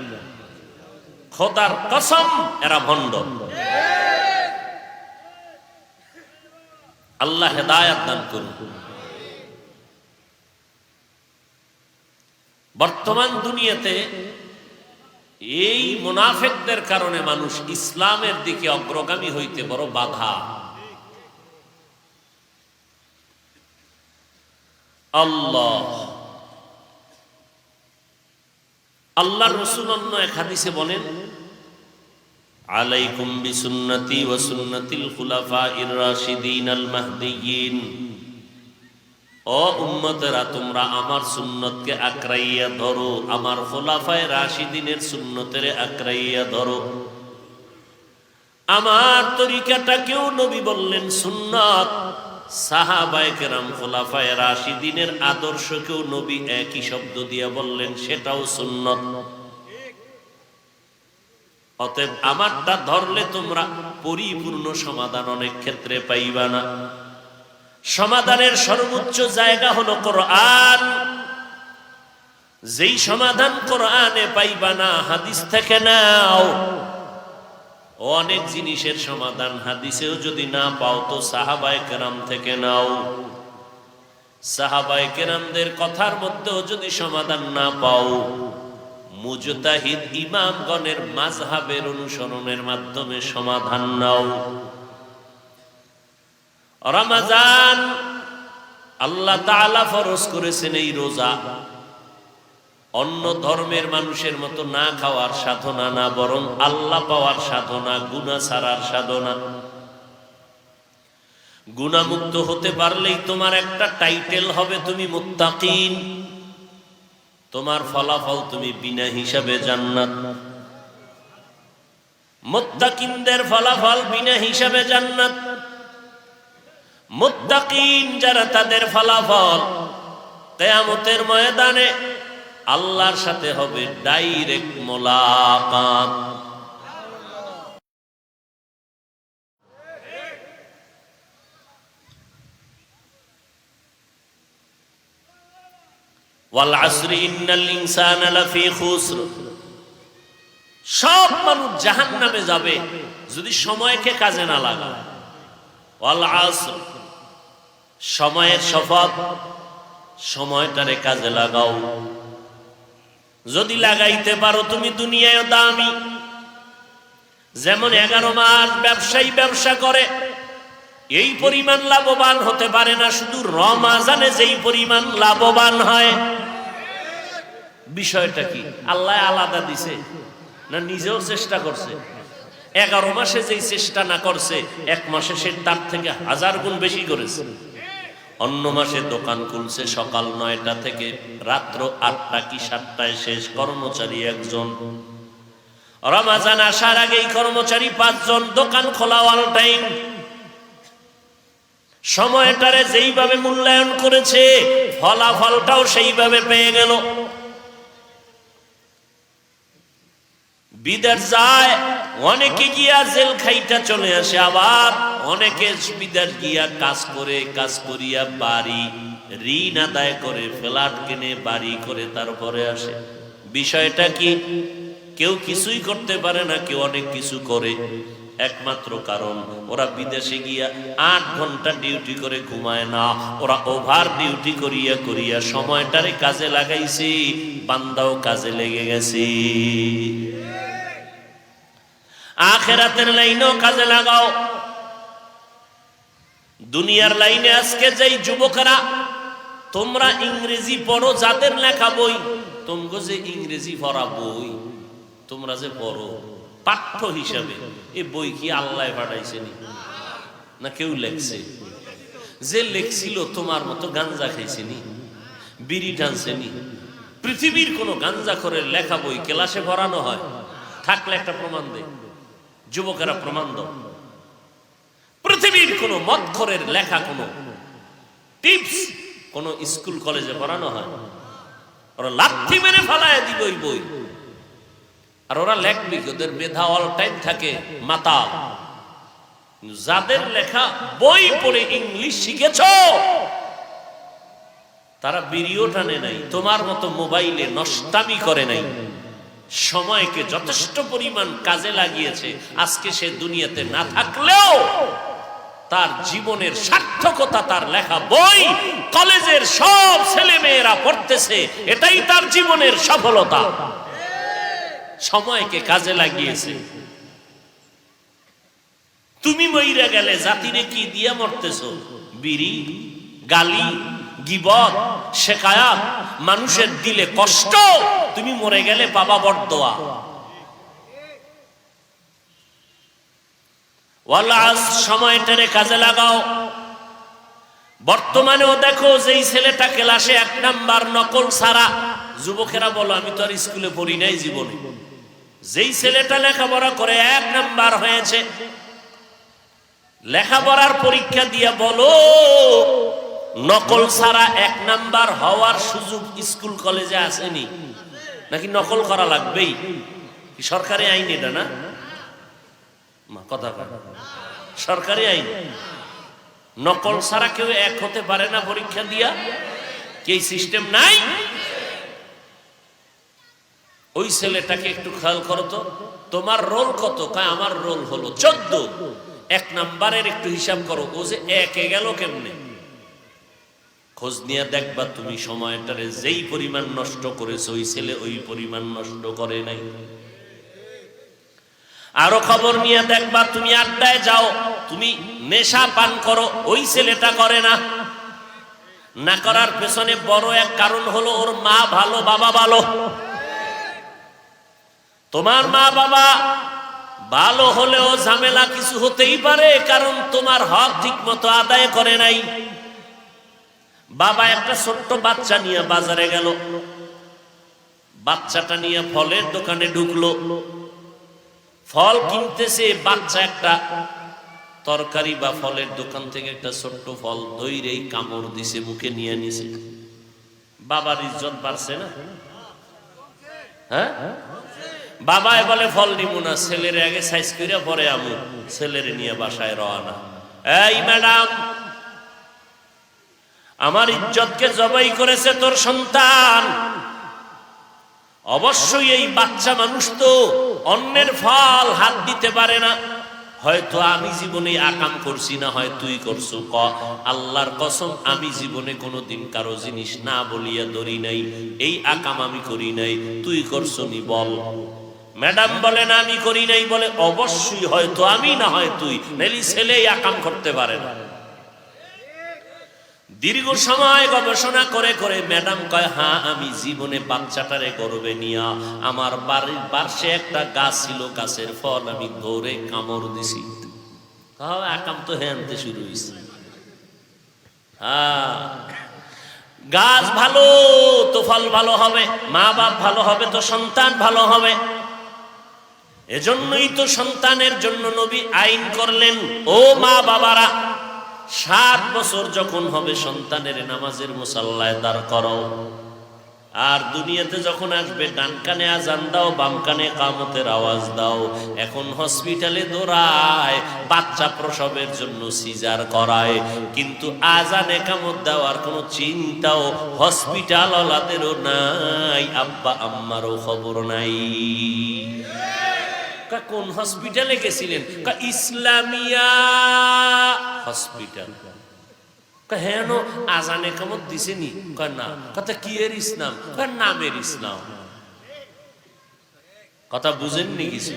খোদার কসম এরা ভণ্ড। আল্লাহ হেদায়েত দান করুন। বর্তমান দুনিয়াতে এই মুনাফিকদের কারণে মানুষ ইসলামের দিকে অগ্রগামী হইতে বড় বাধা। আল্লাহর রাসূল অন্য এক হাদিসে বলেন, আলাইকুম বিসুন্নতি ওয়া সুন্নাতিল খুলাফাইর রাশিদিনাল মাহদিয়্যিন। ও উম্মতেরা, তোমরা আমার সুন্নতকে আঁকড়াইয়া ধরো, আমার খুলাফায়ে রাশিদিনের সুন্নতের আঁকড়াইয়া ধরো। আমার তরিকাটাকেও নবী বললেন সুন্নাত, সাহাবায়ে কেরাম খোলাফায়ে রাশিদিনের আদর্শকেও নবী একই শব্দ দিয়ে বললেন, সেটাও সুন্নত। অতএব আমারটা ধরলে তোমরা পরিপূর্ণ সমাধান অনেক ক্ষেত্রে পাইবা না। সমাধানের সর্বোচ্চ জায়গা হলো কোরআন। যেই সমাধান কোরআনে পাইবা না, হাদিস থেকে নাও। অনেক জিনিসের সমাধান হাদিসেও যদি না পাও তো সাহাবায়ে কেরাম থেকে নাও। সাহাবায়ে কেরামদের কথার মধ্যেও যদি সমাধান না পাও, মুজতাহিদ ইমামগণের মাযহাবের অনুসরণের মাধ্যমে সমাধান নাও। রমজান আল্লাহ তাআলা ফরজ করেছেন এই রোজা অন্য ধর্মের মানুষের মতো না খাওয়ার সাধনা না, বরং আল্লাহ পাওয়ার সাধনা, গুনাহ ছাড়ার সাধনা। গুনাহমুক্ত হতে পারলেই তোমার একটা টাইটেল হবে, তুমি মুত্তাকিন। তোমার ফলাফল তুমি বিনা হিসাবে জান্নাত। মুত্তাকিনদের ফলাফল বিনা হিসাবে জান্নাত। মুত্তাকিন যারা, তাদের ফলাফল কিয়ামতের ময়দানে আল্লাহর সাথে হবে ডাইরেক্ট মোলাকাত। ওয়াল আসরি ইন্নাল ইনসানা লাফি খুসর। সব মানুষ জাহান্নামে যাবে যদি সময়কে কাজে না লাগায়। ওয়াল আসর, সময়ের শপথ, সময়টারে কাজে লাগাও। যদি লাগাইতে পারো তুমি দুনিয়ায় দামি। যেমন 11 মাস ব্যবসায়ী ব্যবসা করে, এই পরিমাণ লাভবান হতে পারে না শুধু রমজানে যেই পরিমাণ লাভবান হয়। বিষয়টা কি? আল্লাহ আলাদা দিছে না নিজেও চেষ্টা করছে? 11 মাসে যেই চেষ্টা না করছে, 1 মাসে সে তার থেকে 1000 গুণ বেশি করেছে। অন্য মাসে দোকান খুলছে সকাল 9টা থেকে রাত্র 8টা কি 7টায় শেষ, কর্মচারী 1 জন। রমজান আসার আগেই কর্মচারী 5 জন, দোকান খোলা অল টাইম। সময়টারে যেইভাবে মূল্যায়ন করেছে, ফলাফলটাও সেইভাবে পেয়ে গেল। বিদেশ যায়, অনেকে গিয়া জেল খাইটা চলে আসে, আবার অনেকে বিদেশ গিয়া কাজ করে, কাজ করিয়া বাড়ি ঋণ আদায় করে, ফ্ল্যাট কিনে বাড়ি করে তারপরে আসে। বিষয়টা কি? কেউ কিছুই করতে পারে না, কেউ অনেক কিছু করে। একমাত্র কারণ ওরা বিদেশে গিয়া 8 ঘন্টা ডিউটি করে ঘুমায় না, ওরা ওভার ডিউটি করিয়া করিয়া সময়টারে কাজে লাগাইছে, বান্দাও কাজে লেগে গেছে। আখিরাতের লাইনেও কাজে লাগাও। দুনিয়ার লাইনে আজকে যেই যুবকেরা তোমরা ইংরেজি পড়ো, যাদের লেখা বই, তোমগো যে ইংরেজি পড়া বই তোমরা যে পড়ো পাঠ্য হিসাবে, এই বই কি আল্লাহ পাঠাইছেনি না কেউ লেখছে? যে লেখছিল তোমার মতো গাঞ্জা খাইছেনি, বিড়ি টানছেনি? পৃথিবীর কোন গাঞ্জা করে লেখা বই ক্লাসে পড়ানো হয়? থাকলে একটা প্রমাণ দেয়, যুবকেরা প্রমাণ দাও। পৃথিবীর কোন মদখোরের লেখা কোন টিপস কোন স্কুল কলেজে পড়ানো হয়? ওরা লাঠি মেরে ফালায় দিব ওই বই, আর ওরা লেখবে, ওদের মেধা অল টাইম থাকে মাতাল। যাদের লেখা বই পড়ে ইংলিশ শিখেছ, তারা বিড়িও টানে নাই, তোমার মতো মোবাইলে নষ্টামি করে নাই, সময়কে যথেষ্ট পরিমাণ কাজে লাগিয়েছে। আজকে সে দুনিয়াতে না থাকলেও তার জীবনের সার্থকতা তার লেখা বই কলেজের সব ছেলে মেয়েরা পড়তেছে, এটাই তার জীবনের সফলতা। সময়কে কাজে লাগিয়েছে। তুমি মইরা গেলে জাতিরে কি দিয়া মরতেছো? বিড়ি, গালি, গীবত, শিকায়াত, মানুষের দিলে কষ্ট। তুমি মরে গেলে পাবা বরদোয়া। ওয়ালাস, সময়টারে কাজে লাগাও। বর্তমানেও দেখো যেই ছেলেটা ক্লাসে 1 নাম্বার নকল ছাড়া, যুবকেরা বলো আমি তো আর স্কুলে পড়ি নাই জীবনে। যেই ছেলেটা লেখাপড়া করে 1 নাম্বার হয়েছে, লেখাপড়ার পরীক্ষা দিয়ে বলো নকল ছাড়া 1 নাম্বার হওয়ার সুযোগ স্কুল কলেজে আসেনি নাকি নকল করা লাগবেই? সরকারি আইন এটা না? কথা সরকারি আইন। নকল ছাড়া কেউ 1 হতে পারে না পরীক্ষা দিয়া? কি সিস্টেম নাই? ওই ছেলেটাকে একটু খেয়াল করো তো, তোমার রোল কত? কয় আমার রোল হলো 14। 1 নাম্বারের একটু হিসাব করো, ও যে 1 গেল কেমনে? খোঁজ নিয়ে দেখবা তুমি সময়টারে যেই পরিমাণ নষ্ট করেছো ওই ছেলে ওই পরিমাণ নষ্ট করে নাই। আরো খবর নিয়ে দেখবা তুমি আড্ডায় যাও, তুমি নেশা পান করো, ওই ছেলেটা করে না। না করার পেছনে বড় এক কারণ হলো ওর মা ভালো বাবা ভালো। তোমার মা বাবা ভালো হলেও ঝামেলা কিছু হতেই পারে, কারণ তোমার হক ঠিক মতো আদায় করে নাই। বাবা একটা ছোট্ট বাচ্চা নিয়ে বাজারে গেল, বাচ্চাটা নিয়ে ফলের দোকানে ঢুকলো, ফল কিনতেছে। বাচ্চা একটা তরকারি বা ফলের দোকান থেকে একটা ছোট্ট ফল ধইরেই কামড় দিছে, মুখে নিয়ে নিছে। বাবার ইজ্জত বাড়ছে না? হ্যাঁ, বাবাই বলে ফল নিব না, ছেলের আগে সাইজ করে পরে আমু। ছেলের নিয়ে বাসায় রওনা। এই ম্যাডাম, আমার ইজ্জতকে জবাই করেছে তোর সন্তান। অবশ্যই এই বাচ্চা মানুষ তো অন্যের ফল হাত দিতে পারে না। হয়তো আমি জীবনে আকাম করছি না, হয় তুই করছো। আল্লাহর কসম, আমি জীবনে কোনোদিন কারো জিনিস না বলিয়া ধরি নাই, এই আকাম আমি করি নাই, তুই করছো নি বল। ম্যাডাম বলেন আমি করি নাই, বলে অবশ্যই হয়তো আমি না হয় তুই, নাইলে ছেলে আকাম করতে পারে না। দীর্ঘ সময় গবেষণা করে করে ম্যাডাম কয়, হ্যাঁ আমি জীবনে বাচ্চাটারে গর্বে নিয়া আমার বাড়ির পাশে একটা গাছ ছিল, গাছের ফল আমি ধরে কামড় দিছি। আকাম তো হেনতে শুরু হয়েছে। হ্যাঁ, গাছ ভালো তো ফল ভালো হবে, মা বাপ ভালো হবে তো সন্তান ভালো হবে। এজন্যই তো সন্তানের জন্য নবী আইন করলেন, ও মা বাবারা 7 বছর যখন হবে সন্তানের নামাজের মুসাল্লায় দাঁড় করো। আর দুনিয়াতে যখন আসবে ডান কানে আজান দাও, বাম কানে কামতের আওয়াজ দাও। এখন হসপিটালে দৌড়ায়, বাচ্চা প্রসবের জন্য সিজার করায়, কিন্তু আজানে কামত দেওয়ার কোনো চিন্তাও হসপিটাল ওয়ালাদেরও নাই, আব্বা আম্মারও খবর নাই। কোন হসপিটালে গেছিলেন? ইসলামিয়া হসপিটাল। হেন আজানে কামত দিছেনি? না। কথা কি এর ইসলাম? নামের ইসলাম। কথা বুঝেননি কিছু?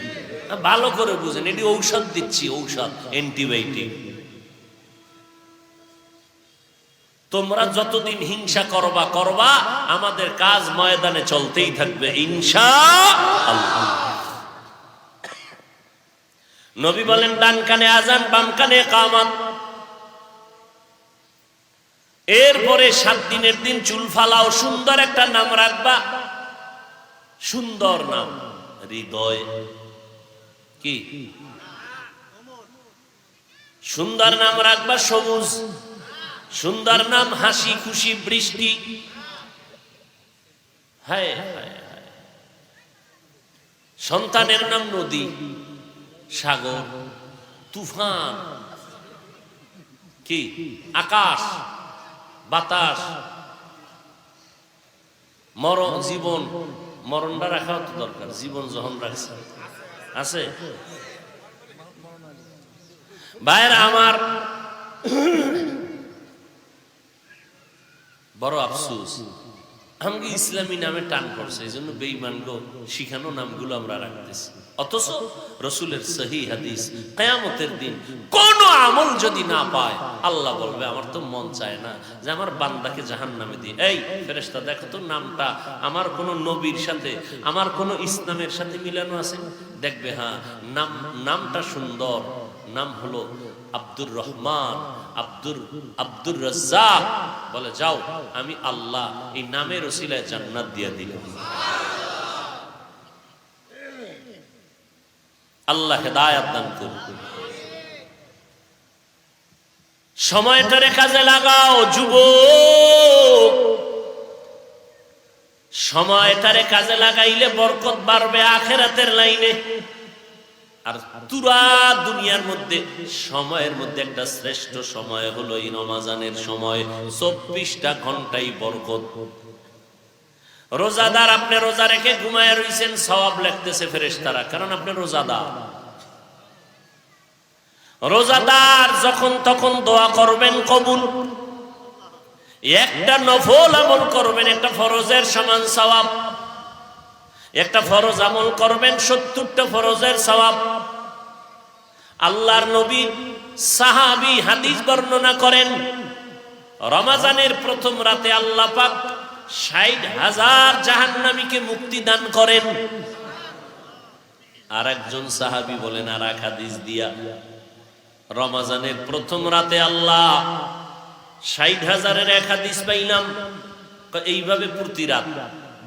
ভালো করে বুঝেন, এটি ঔষধ দিচ্ছি, ঔষধ, অ্যান্টিবায়োটিক। তোমরা যতদিন হিংসা করবা করবা, আমাদের কাজ ময়দানে চলতেই থাকবে ইনশাআল্লাহ। নবী বলেন ডান কানে আজান, বাম কানে কামাত। এরপরে 7 দিনের দিন চুল ফালাও, সুন্দর একটা নাম রাখবা। সুন্দর নাম হৃদয়। কি সুন্দর নাম রাখবা? সবুজ। সুন্দর নাম হাসি খুশি বৃষ্টি। হ্যাঁ, সন্তানের নাম নদী, সাগর, তুফান, কি আকাশ, বাতাস, মরণ, জীবন। মরণটা রাখাও তো দরকার, জীবন যখন রাখছে আছে। ভাইরা আমার, বড় আফসোস, আমাকে ইসলামী নামে টান করছে, এই জন্য বেঈমানগো শিখানো নামগুলো আমরা রাখতেছি। অথচ রসুলের সহি হাদিস, কিয়ামতের দিন কোন আমল যদি না পায়, আল্লাহ বলবে আমার তো মন চায় না যে আমার বান্দাকে জাহান্নামে দিই। এই ফেরেশতা, দেখো তো নামটা আমার কোন নবীর সাথে, আমার কোন ইসলামের সাথে মিলানো আছে? দেখবে হ্যাঁ, নামটা সুন্দর, নাম হলো আব্দুর রহমান, আব্দুর রাজ্জাক। বলে যাও, আমি আল্লাহ এই নামের ওসিলায় জান্নাত দিয়ে দিলাম। আল্লাহ হেদায়েত দান করুন। সময়টারে কাজে লাগাও যুবক, সময়টারে কাজে লাগাইলে বরকত বাড়বে আখিরাতের লাইনে। আর পুরা দুনিয়ার মধ্যে সময়ের মধ্যে একটা শ্রেষ্ঠ সময় হলো এই রমজানের সময়। 24টা ঘন্টাই বরকত। রোজাদার, আপনি রোজা রেখে ঘুমায় রইছেন, সওয়াব লিখতেছে ফেরেশতারা, কারণ আপনি রোজাদার। রোজাদার যখন তখন দোয়া করবেন কবুল। একটা নফল আমল করবেন, একটা ফরজের সমান সওয়াব। একটা ফরজ আমল করবেন, 70টা ফরজের সওয়াব। আল্লাহর নবী সাহাবী হাদিস বর্ণনা করেন, রমজানের প্রথম রাতে আল্লাহ পাক 60,000 জাহান্নামীকে মুক্তি দান করেন। আর একজন সাহাবী বলেন আর এক হাদিস দিয়া, রমজানের প্রথম রাতে আল্লাহ 60,000-এর এক হাদিস পাইলাম। এইভাবে প্রতি রাত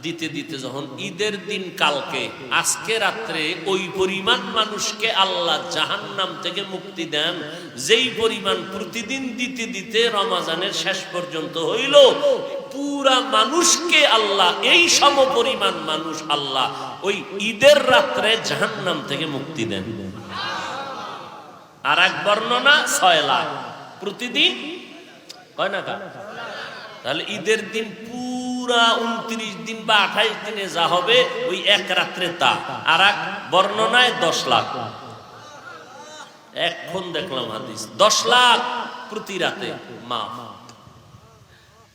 দিতে দিতে যখন ঈদের দিন কালকে আজকে রাত্রে ওই পরিমাণ মানুষকে আল্লাহ জাহান্নাম থেকে মুক্তি দেন, যেই পরিমাণ প্রতিদিন দিতে দিতে রমজানের শেষ পর্যন্ত হইল, পুরা মানুষকে আল্লাহ, এই সম পরিমাণ মানুষ আল্লাহ ওই ঈদের রাত্রে জাহান্নাম থেকে মুক্তি দেন। আর এক বর্ণনা 6 লাখ প্রতিদিন, কয় না কা? তাহলে ঈদের দিন পুরা 29 দিন বা 28 দিনে যা হবে ওই এক রাত্রে তা। আর এক বর্ণনায় 10 লাখ। এখন দেখলাম হাদিস 10 লাখ প্রতি রাতে মাফ।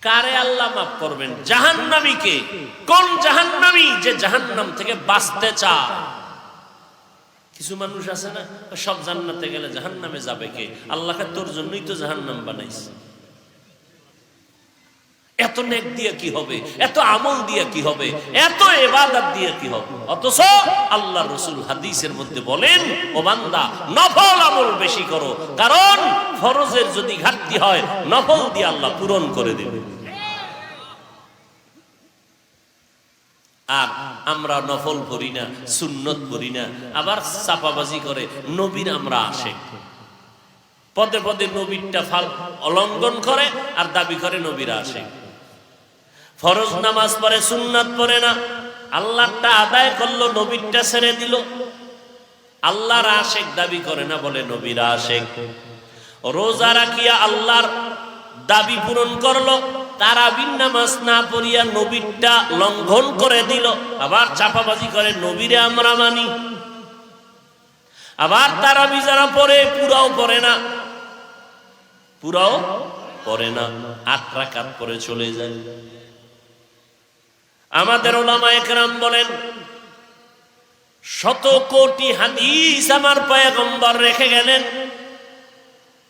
কারে আল্লাহ মাফ করবেন? জাহান্নামীকে। কোন জাহান্নামী? যে জাহান্নাম থেকে বাঁচতে চায়। কিছু মানুষ আছে না, সব জান্নাতে গেলে জাহান্নামে যাবে কে? আল্লাহকে তোর জন্যই তো জাহান্নাম বানাইছে। এত নেক দিয়ে কি হবে? এত আমল দিয়ে কি হবে? এত ইবাদত দিয়ে কি হবে? অথচ আল্লাহর রাসূল হাদিসের মধ্যে বলেন, ও বান্দা, নফল আমল বেশি করো, কারণ ফরজের যদি ঘাটতি হয় নফল দিয়ে আল্লাহ পূরণ করে দেবে। আর আমরা নফল পড়ি না, সুন্নত পড়ি না, আবার চাপাবাজি করে নবীর আমরা আশিক। পদে পদে নবীরটা অলঙ্ঘন করে আর দাবি করে নবীর আশিক। ফরজ নামাজ পড়ে, সুন্নাত পড়ে না, আল্লাহটা আদায় করলো, নবীরটা ছেড়ে দিল। আল্লাহর আশিক দাবি করে না, বলে নবীর আশিক। রোজা রাখিয়া আল্লাহর দাবি পূরণ করলো, তারাবির নামাজ না পড়িয়া নবীরটা লঙ্ঘন করে দিল। আবার চাপাবাজি করে নবীরে আমরা মানি। আবার তারাবি যারা পড়ে পুরাও পড়ে না, পুরাও পড়ে না, 8 রাকাত পড়ে চলে যায়। আমাদের উলামায়ে কেরাম বলেন, 100 কোটি হাদিস আমার পয়গম্বর রেখে গেলেন,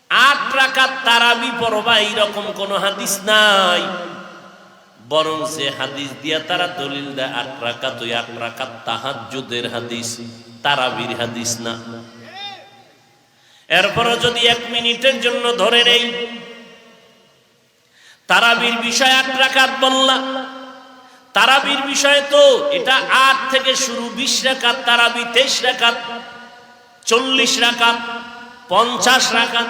8 রাকাত তারাবি পড়বা এরকম কোন হাদিস নাই। বরং যে হাদিস দিয়া তারা দলিল দেয় 8 রাকাত, ওই 8 রাকাত তাহাজ্জুদের হাদিস, তারাবির হাদিস না। এরপরও যদি 1 মিনিটের জন্য ধরে নেই, তারাবির বিষয় 8 রাকাত বললা, তারাবির বিষয় তো এটা 8 থেকে শুরু, 20 রাকাত তারাবি, 23 রাকাত, 40 রাকাত, 50 রাকাত।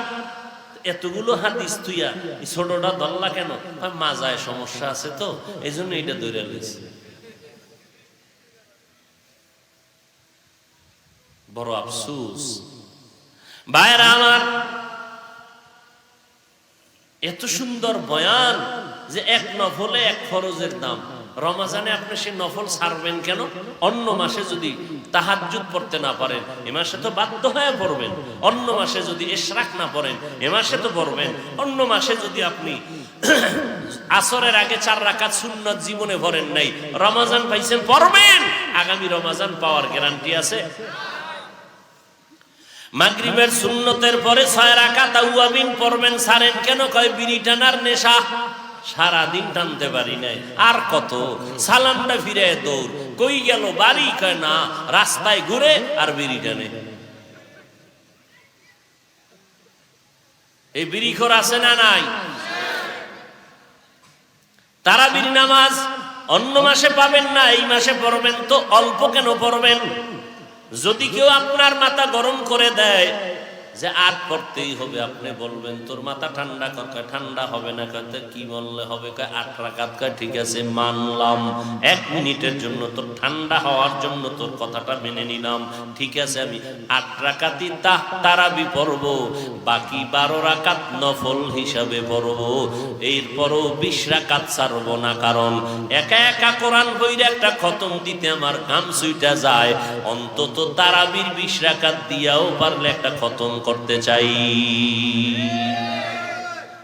এতগুলো হাদিস তুইয়া ছোটটা ধরলা কেন? মাজায় সমস্যা আছে তো এই জন্য এটা ধরে লইছে। বড় আফসোস ভাইরা আমার, এত সুন্দর বয়ান যে 1 নফলে 1 ফরজের দাম। রমজানে আপনি সে নফল ছাড়বেন কেন? অন্য মাসে যদি তাহাজ্জুদ পড়তে না পারেন, এ মাসে তো বাধ্য হয়ে পড়বেন। অন্য মাসে যদি ইশরাক না পড়েন, এ মাসে তো পড়বেন। অন্য মাসে যদি আপনি আসরের আগে 4 রাকাত সুন্নাত জীবনে পড়েন নাই, রমজান পাইছেন, পড়বেন। আগামী রমজান পাওয়ার গ্যারান্টি আছে? মাগরিবের সুন্নতের পরে 6 রাকাত আওয়াবিন পড়বেন, ছাড়েন কেন? কয় বিড়ি টানার নেশা, সারাদিন টানতে পারি নাই। আর কত? সালামটা ফিরে দৌড়, কই গেল বাড়ি? কয় না, রাস্তায় ঘুরে আর বিড়ি টানে। এই বিড়িখোর আছে না নাই? তারাবির নামাজ অন্য মাসে পাবেন না, এই মাসে পড়বেন তো অল্প কেন পড়বেন? যদি কেউ আপনার মাথা গরম করে দেয় যে 8 পড়তেই হবে। আপনি বলবেন তোর মাথা ঠান্ডা কর, ঠান্ডা হবে না, কয় কি বললে হবে, কয় 8 রাকাত, কয় ঠিক আছে মানলাম, 1 মিনিটের জন্য তোর ঠান্ডা হওয়ার জন্য তোর কথাটা মেনে নিলাম, ঠিক আছে আমি 8 রাকাতই তারাবি পড়ব, বাকি 12 রাকাত নফল হিসাবে পড়ব, এরপরও 20 রাকাত ছাড়ব না, কারণ একা একা কোরআন বইরে একটা খতম দিতে আমার ঘাম ছুইটা যায়, অন্তত তারাবির 20 রাকাত দিয়াও পারলে একটা খতম করতে চাই।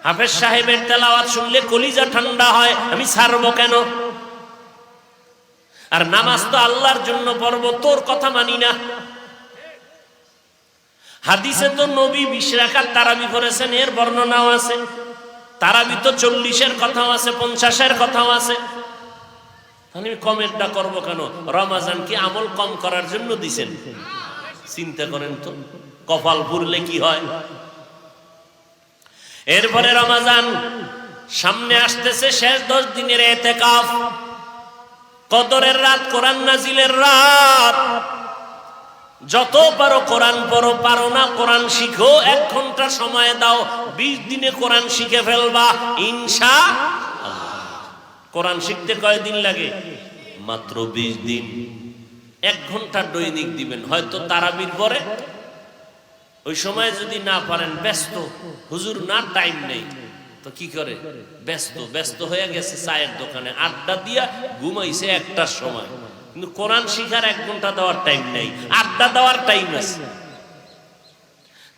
হাফেজ সাহেবের তেলাওয়াত শুনলে কলিজা ঠান্ডা হয়, আমি ছাড়বো কেন? আর নামাজ তো আল্লাহর জন্য পড়ব, তোর কথা মানি না। হাদিসে তো নবী 20 রাকাত তারাবি পড়েছেন, এর বর্ণনাও আছে। তারাবি তো 40-এর কথাও আছে, 50-এর কথাও আছে। আমি কমেন্টটা করবো কেন? রমাজান কি আমল কম করার জন্য দিছেন? চিন্তা করেন তো, কপাল পুরলে কি হয়। এরপরে রমাজান সামনে আসতেছে, শেষ 10 দিনের ইতিকাফ, কদরের রাত, কোরআন নাজিলের রাত। যত পারো কোরআন পড়ো, পারো না কোরআন শিখো, 1 ঘন্টা সময় দাও, 20 দিনে কোরআন শিখে ফেলবা ইনশাআল্লাহ। কোরআন শিখতে কয়দিন লাগে? মাত্র 20 দিন। 1 ঘন্টা দৈনিক দিবেন, হয়তো তারাবির পরে। ওই সময় যদি না পারেন, ব্যস্ত, হুজুর না টাইম নেই, তো কি করে? ব্যস্ত হয়ে গেছে চায়ের দোকানে আড্ডা দিয়া, ঘুমাইছে 1টার সময়, কিন্তু কোরআন শিখার 1 ঘন্টা দেওয়ার টাইম নেই, আড্ডা দেওয়ার টাইম আছে।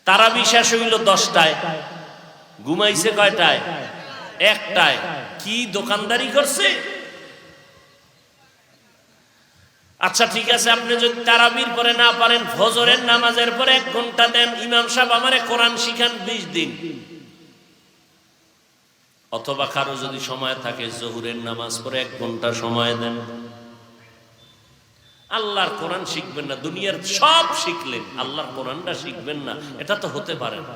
তারাবি শেষ হইল 10টায়, ঘুমাইছে কয়টায়? 1টায়। কি দোকানদারি করছে? আচ্ছা ঠিক আছে, আপনি যদি তারাবির পরে না পারেন, ফজরের নামাজের পরে 1 ঘন্টা দেন, ইমাম সাহেব আমারে কোরআন শিখান 20 দিন। অথবা কারো যদি সময় থাকে, জোহরের নামাজ পরে 1 ঘন্টা সময় দেন। আল্লাহর কোরআন শিখবেন না, দুনিয়ার সব শিখলেন, আল্লাহর কোরআনটা শিখবেন না, এটা তো হতে পারে না।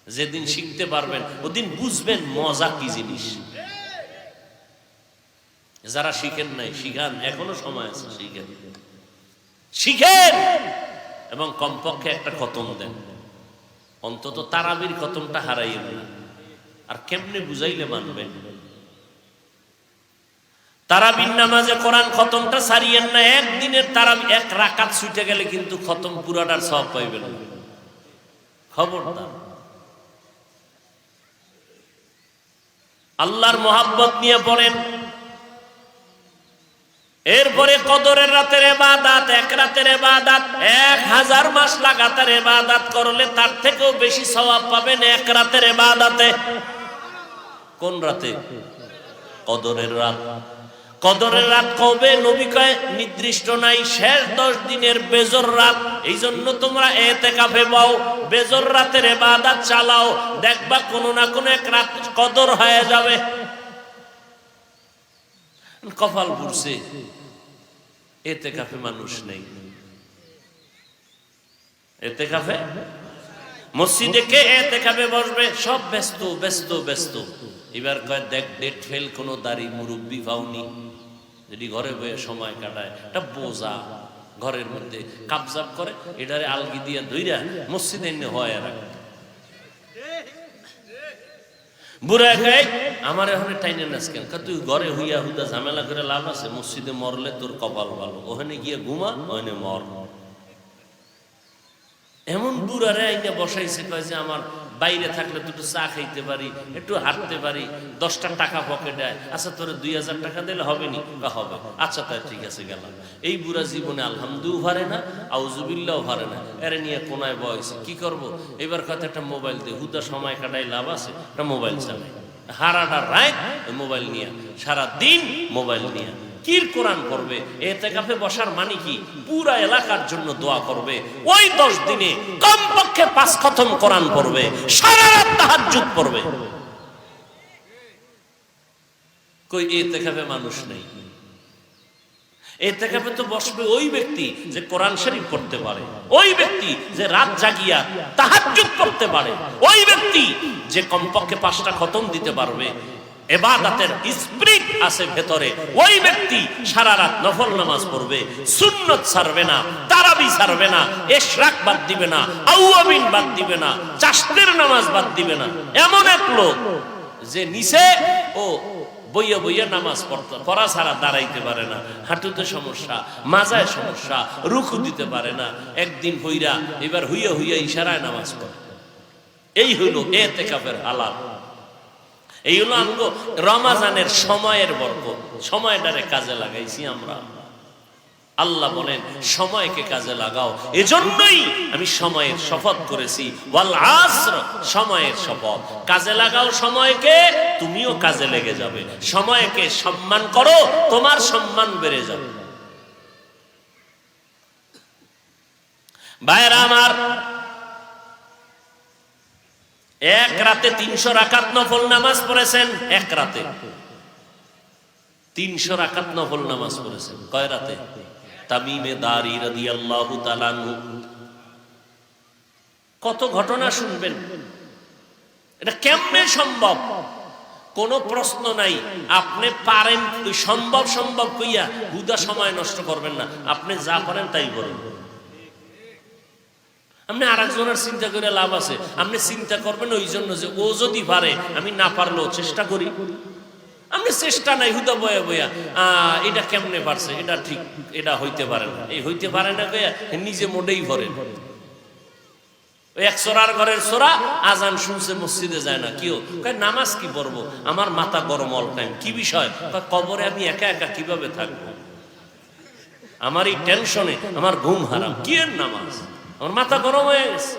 যেদিন শিখতে পারবেন ওদিন বুঝবেন মজা কি জিনিস। যারা শিখেন নাই, শিখান, এখনো সময় আছে, শিখেন এবং কমপক্ষে একটা খতম দেন, অন্তত তারাবির খতমটা হারাইয়েন না। আর কেমনে বুঝাইলে মানবেন? তারাবির নামাজে কোরআন খতমটা ছাড়িয়েন না। 1 দিনের তারাবি 1 রাকাত ছুটে গেলে কিন্তু খতম পুরাটার সওয়াব পাইবেন না, খবরদার। আল্লাহর মোহাব্বত নিয়ে পড়েন। এরপরে কদরের রাতের ইবাদত, 1 রাতের ইবাদত, 1000 মাস লাগাতার ইবাদত করলে তার থেকেও বেশি সওয়াব পাবেন 1 রাতের ইবাদতে। কোন রাতে? কদরের রাত। কদরের রাত কবে? নবী কয় নির্দিষ্ট নাই, শেষ 10 দিনের বেজর রাত। এই জন্য তোমরা ইতিকাফে বাও, বেজর রাতের ইবাদত চালাও, দেখবা কোনো না কোনো 1 রাত কদর হয়ে যাবে। কপাল পুড়ছে, ইতিকাফে মানুষ নেই। ইতিকাফে মসজিদে কে ইতিকাফে বসবে? সব ব্যস্ত। এবার কয় দেখ ডেট ফেল, কোনো দাড়ি মুরব্বি পাওনি, যদি ঘরে বয়ে সময় কাটায়, একটা বোঝা ঘরের মধ্যে কাবজাব করে, এটারে আলগি দিয়া ধইরা মসজিদে এনে হয় রাখে। বুড়া খাই আমার এখন টাইনে নাচ কেন? তুই ঘরে হইয়া হুদা ঝামেলা করে লাভ আছে? মসজিদে মরলে তোর কপাল ভালো, ওখানে গিয়ে ঘুমা, ওখানে মর। এমন বুড়ারে আইনা বসাইছে, কয় যে আমার বাইরে থাকলে দুটো চা খাইতে পারি, একটু হাঁটতে পারি, 10টা টাকা পকেটে। আচ্ছা তোরে 2000 টাকা দিলে হবে নি? হবে। আচ্ছা তাই ঠিক আছে, গেলাম। এই বুড়া জীবনে আলহামদুলিল্লাহ ভারে না, আউযুবিল্লাহ ভারে না, এর নিয়ে কোনায় বয়সে কি করব? এবার কথা একটা মোবাইল দিয়ে হুদা সময় কাটাই লাভ আছে, একটা মোবাইল চালাই, হারাটা রাত মোবাইল নিয়ে, সারা দিন মোবাইল নিয়ে কি কোরআন পড়বে? ইতিকাফে বসার মানে কি? পুরা এলাকার জন্য দোয়া করবে, ওই 10 দিনে কমপক্ষে 5 খতম কোরআন পড়বে, সারা রাত তাহাজ্জুদ পড়বে। কই ইতিকাফে মানুষ নেই। ইতিকাফে তো বসবে ওই ব্যক্তি যে কোরআন শরীফ পড়তে পারে, ওই ব্যক্তি যে রাত জাগিয়া তাহাজ্জুদ পড়তে পারে, ওই ব্যক্তি যে কমপক্ষে 5টা খতম দিতে পারবে। ইবাদতের স্পিরিট আছে ভেতরে, ওই ব্যক্তি সারা রাত নফল নামাজ পড়বে, সুন্নত ছাড়বে না, তারাবি ছাড়বে না, ইশরাক বাদ দিবে না, আউয়াবিন বাদ দিবে না, চাশতের নামাজ বাদ দিবে না। এমন এক লোক যে নিচে ও বইয়া বইয়া নামাজ পড়া ছাড়া দাঁড়াইতে পারে না, হাঁটুতে সমস্যা, মাজায় সমস্যা, রুকু দিতে পারে না, একদিন হইরা এবার হইয়া হইয়া ইশারায় নামাজ পড়ে। এই হইল ইতিকাফের হালাল। এই হলো আমগো রমাজানের সময়ের বরকত। সময়টারে কাজে লাগাইছি আমরা। আল্লাহ বলেন সময়কে কাজে লাগাও। এজন্যই আমি সময়ের শপথ করেছি, ওয়াল আসর, সময়ের শপথ। কাজে লাগাও সময়কে, তুমিও কাজে লেগে যাবে। সময়কে সম্মান করো, তোমার সম্মান বেড়ে যাবে। ভাইরা আমার, এক রাতে 300 রাকাত নফল নামাজ পড়েছেন। এক রাতে 300 রাকাত নফল নামাজ পড়েছেন। কয় রাতে? তামিমে দারি রাদিয়াল্লাহু তাআলা আনহু। কত ঘটনা শুনবেন। এটা কেমনে সম্ভব? কোনো প্রশ্ন নাই। আপনি পারেন, সম্ভব সম্ভব কইয়া হুদা সময় নষ্ট করবেন না। আপনি যা পারেন তাই বলেন। আপনি আরেকজনের চিন্তা করে লাভ আছে? আপনি চিন্তা করবেন ওই জন্য যে ও যদি পারে, আমি না পারলেও চেষ্টা করি। আপনি চেষ্টা নাই, হুদা বয়া বয়া এটা কেমনে পারছে, এটা ঠিক, এটা হইতে পারে না, এই হইতে পারে না কইয়া নিজে মোটেই ভরেন। ওই এক সোরার ঘরের সোরা আজান শুনছে, মসজিদে যায় না। কেউ কয় নামাজ কি পড়বো, আমার মাথা গরম অল টাইম। কি বিষয়? কবরে আমি একা একা কিভাবে থাকবো, আমার এই টেনশনে আমার ঘুম হারাম। কি এর নামাজ? আমার মাথা গরম হয়ে গেছে।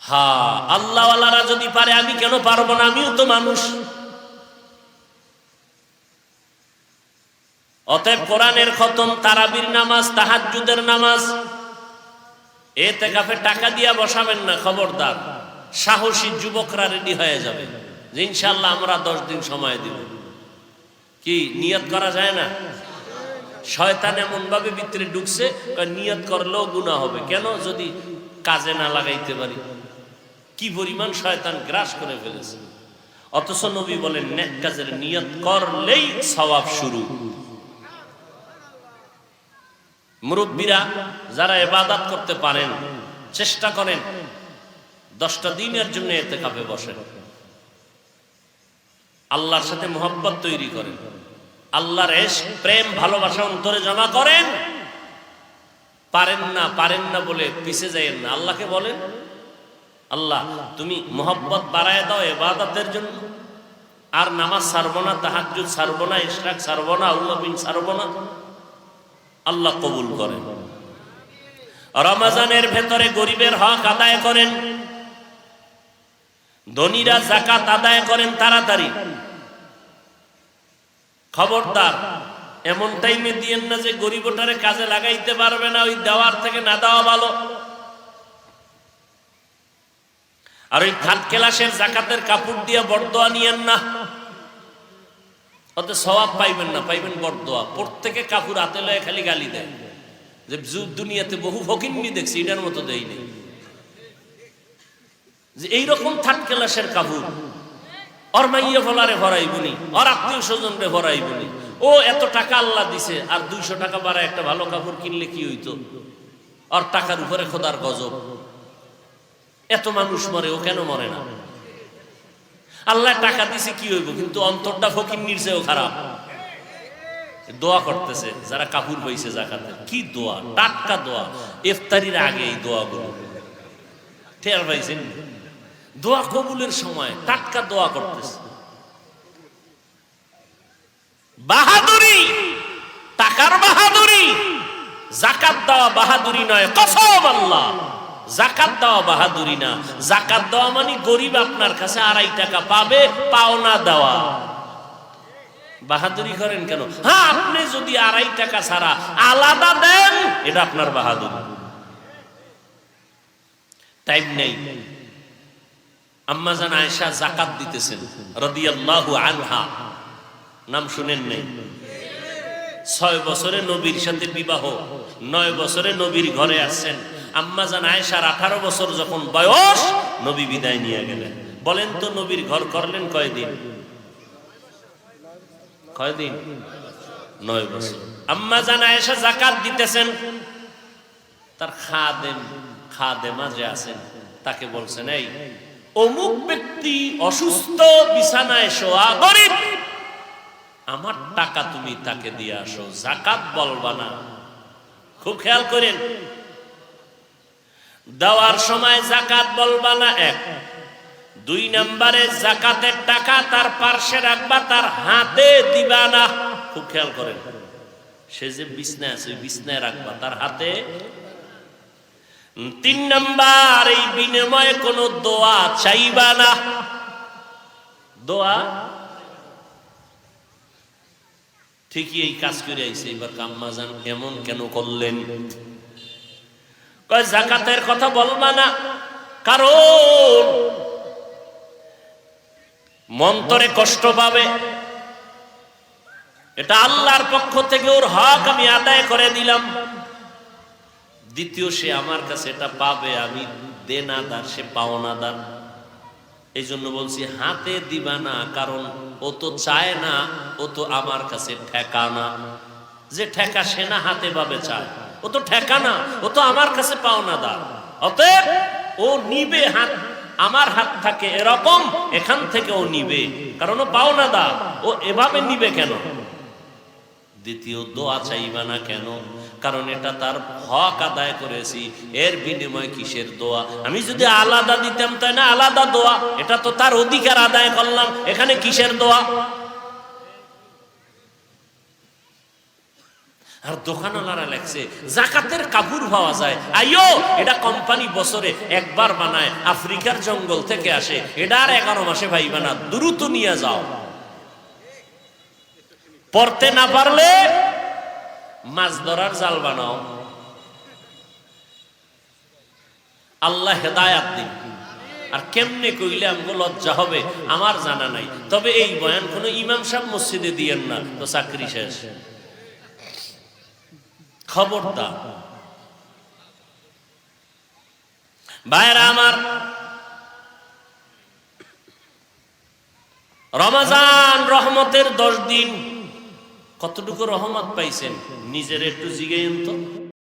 হ্যাঁ, আল্লাহওয়ালারা যদি পারে, আমি কেন পারবো না? আমিও তো মানুষ। অতএব কোরআনের খতম, তারাবির নামাজ, তাহাজ্জুদের নামাজ, ইতিকাফে টাকা দিয়া বসাবেন না, খবরদার। সাহসী যুবকরা রেডি হয়ে যাবে যে ইনশাআল্লাহ আমরা 10 দিন সময় দিব। কি নিয়ত করা যায় না? শয়তান এমন ভাবে ভিতরে ঢুকছে, নিয়ত করলেও গুনাহ হবে। কেন? যদি কাজে না লাগাইতে পারি। কি পরিমাণ শয়তান গ্রাস করে ফেলেছে। অথচ নবী বলেন নেক কাজের নিয়ত করলেই সওয়াব শুরু। মুরব্বীরা যারা ইবাদত করতে পারেন, চেষ্টা করেন 10টা দিনের জন্য ইতিকাফে বসেন। আল্লাহর সাথে মহব্বত তৈরি করেন, আল্লাহর ইশক, প্রেম, ভালোবাসা অন্তরে জমা করেন। পারেন না বলে পিছে যাইয়েন না। আল্লাহকে বলেন, আল্লাহ তুমি মহব্বত বাড়ায় দাও ইবাদতের জন্য। আর নামাজ ছাড়বো না, তাহাজ্জুদ ছাড়বো না, ইশরাক ছাড়বো না, আউয়াবিন ছাড়বো না। আল্লাহ কবুল করেন। রমজানের ভেতরে গরিবের হক আদায় করেন, ধনীরা যাকাত আদায় করেন তাড়াতাড়ি। খবরদার এমন টাইমে দিয়েন না যে গরিবটারে কাজে লাগাইতে পারবে না। ওই দেওয়ার থেকে না দেওয়া ভালো। আর ওই থার্ড ক্লাসের যাকাতের কাপড় দিয়া বরদোয়া নিয়েন না, ওতে সওয়াব পাইবেন না, পাইবেন বরদোয়া। প্রত্যেকে কাপড় হাতে লয়ে খালি গালি দেয় যে দুনিয়াতে বহু ফকিন্নি দেখছি, এটার মতো দেয়নি। যে এইরকম থার্ড ক্লাসের কাপড় ওর মাইয়া ফলারে ভরাইবনি, ওর আত্মীয় স্বজনরে ভরাইবনি। ও এত টাকা আল্লাহ দিছে, আর 200 টাকা বাড়ায় একটা ভালো কাপড় কিনলে কি হইতো? ওর টাকার উপরে খোদার গজব। এত মানুষ মরে, ও কেন মরে না? আল্লাহ টাকা দিছে কি হইব, কিন্তু অন্তরটা ফকিন্নির চেয়েও খারাপ। দোয়া করতেছে যারা কাপড় পাইছে যাকাতে। কি দোয়া, টাটকা দোয়া, ইফতারির আগে এই দোয়াগুলো টের পাইছেন? দোয়া কবুলের সময় টাটকা দোয়া করতেছে। বাহাদুরি, টাকার বাহাদুরি। যাকাত দেওয়া বাহাদুরি নয়, কসম আল্লাহ, যাকাত দেওয়া বাহাদুরি না। যাকাত দেওয়া মানে গরিব আপনার কাছে 2.5 টাকা পাবে, পাওনা দেওয়া। বাহাদুরি করেন কেন? হ্যাঁ, আপনি যদি 2.5 টাকা ছাড়া আলাদা দেন, এটা আপনার বাহাদুরি। টাইম নেই। আম্মা জান আয়েশা যাকাত দিতেছেন রাদিয়াল্লাহু আনহা, নাম শুনেন নাই? 6 বছরে নবীর সাথে বিবাহ, 9 বছরে নবীর ঘরে আসছেন। আম্মাজান আয়েশার 18 বছর যখন বয়স নবী বিদায় নিয়ে গেলেন। বলেন তো নবীর ঘর করলেন কয়দিন? 9 বছর। আম্মাজান আয়েশা যাকাত দিতেছেন, তার খাদেমা যে আছেন তাকে বলছেন, এই অমুক ব্যক্তি অসুস্থ, বিছানায় শোয়া, গরিব, আমার টাকা তুমি তাকে দিয়ে আসো, যাকাত বলবা না। খুব খেয়াল করেন, দেওয়ার সময় যাকাত বলবা না, 1। 2 নম্বরে যাকাতের টাকা তার পার্শ্বে রাখবা, তার হাতে দিবা না। খুব খেয়াল করেন, সে যে বিছনায় আছে ওই বিছনায় রাখবা, তার হাতে। 3 নম্বর, এই বিনিময়ে কোনো দোয়া চাইবা না। দোয়া ঠিকই এই কাজ করে আইছে। এবার আম্মাজান এমন কেন করলেন? কয় যাকাতের কথা বলবা না, কারণ মন্তরে কষ্ট পাবে, এটা আল্লাহর পক্ষ থেকে ওর হক আমি আদায় করে দিলাম। দ্বিতীয়, সে আমার কাছে এটা পাবে, আমি দেনাদার, সে পাওনাদার। এই জন্য বলছি হাতে দিবা না, কারণ ও তো চায় না, ও তো আমার কাছে ঠেকা না। যে ঠেকা সে না হাতে পাবে চায়, ও তো ঠেকা না, ও তো আমার কাছে পাওনাদার। অতএব ও নিবে, হাত আমার হাত থাকে এরকম, এখান থেকে ও নিবে, কারণ ও পাওনাদার। ও এভাবে নিবে কেন? দ্বিতীয়, দোয়া চাইবা না কেন? কারণ এটা তার হক আদায় করেছি, এর বিনিময়ে কিসের দোয়া? আমি যদি আলাদা দিতাম তাই না আলাদা দোয়া, এটা তো তার অধিকার আদায় করলাম, এখানে কিসের দোয়া? আর দোকানওয়ালারা লেখছে যাকাতের কাপড় পাওয়া যায়, আইও এটা কোম্পানি বছরে একবার বানায়, আফ্রিকার জঙ্গল থেকে আসে, এটা আর 11 মাসে পাইবা না, দ্রুত নিয়ে যাও। পড়তে না পারলে মাছ ধরার জাল বানাও। আল্লাহ হেদায়াত দিন। আর কেমনে কইলে আমগো লজ্জা হবে আমার জানা নাই, তবে এই বয়ান কোন ইমাম সাহেব মসজিদে দিয়েন না, তো চাকরি শেষ। খবরদার ভাইরা আমার, রমজান রহমতের 10 দিন, কতটুকু রহমত পাইছেন নিজের একটু জিজ্ঞেস তো।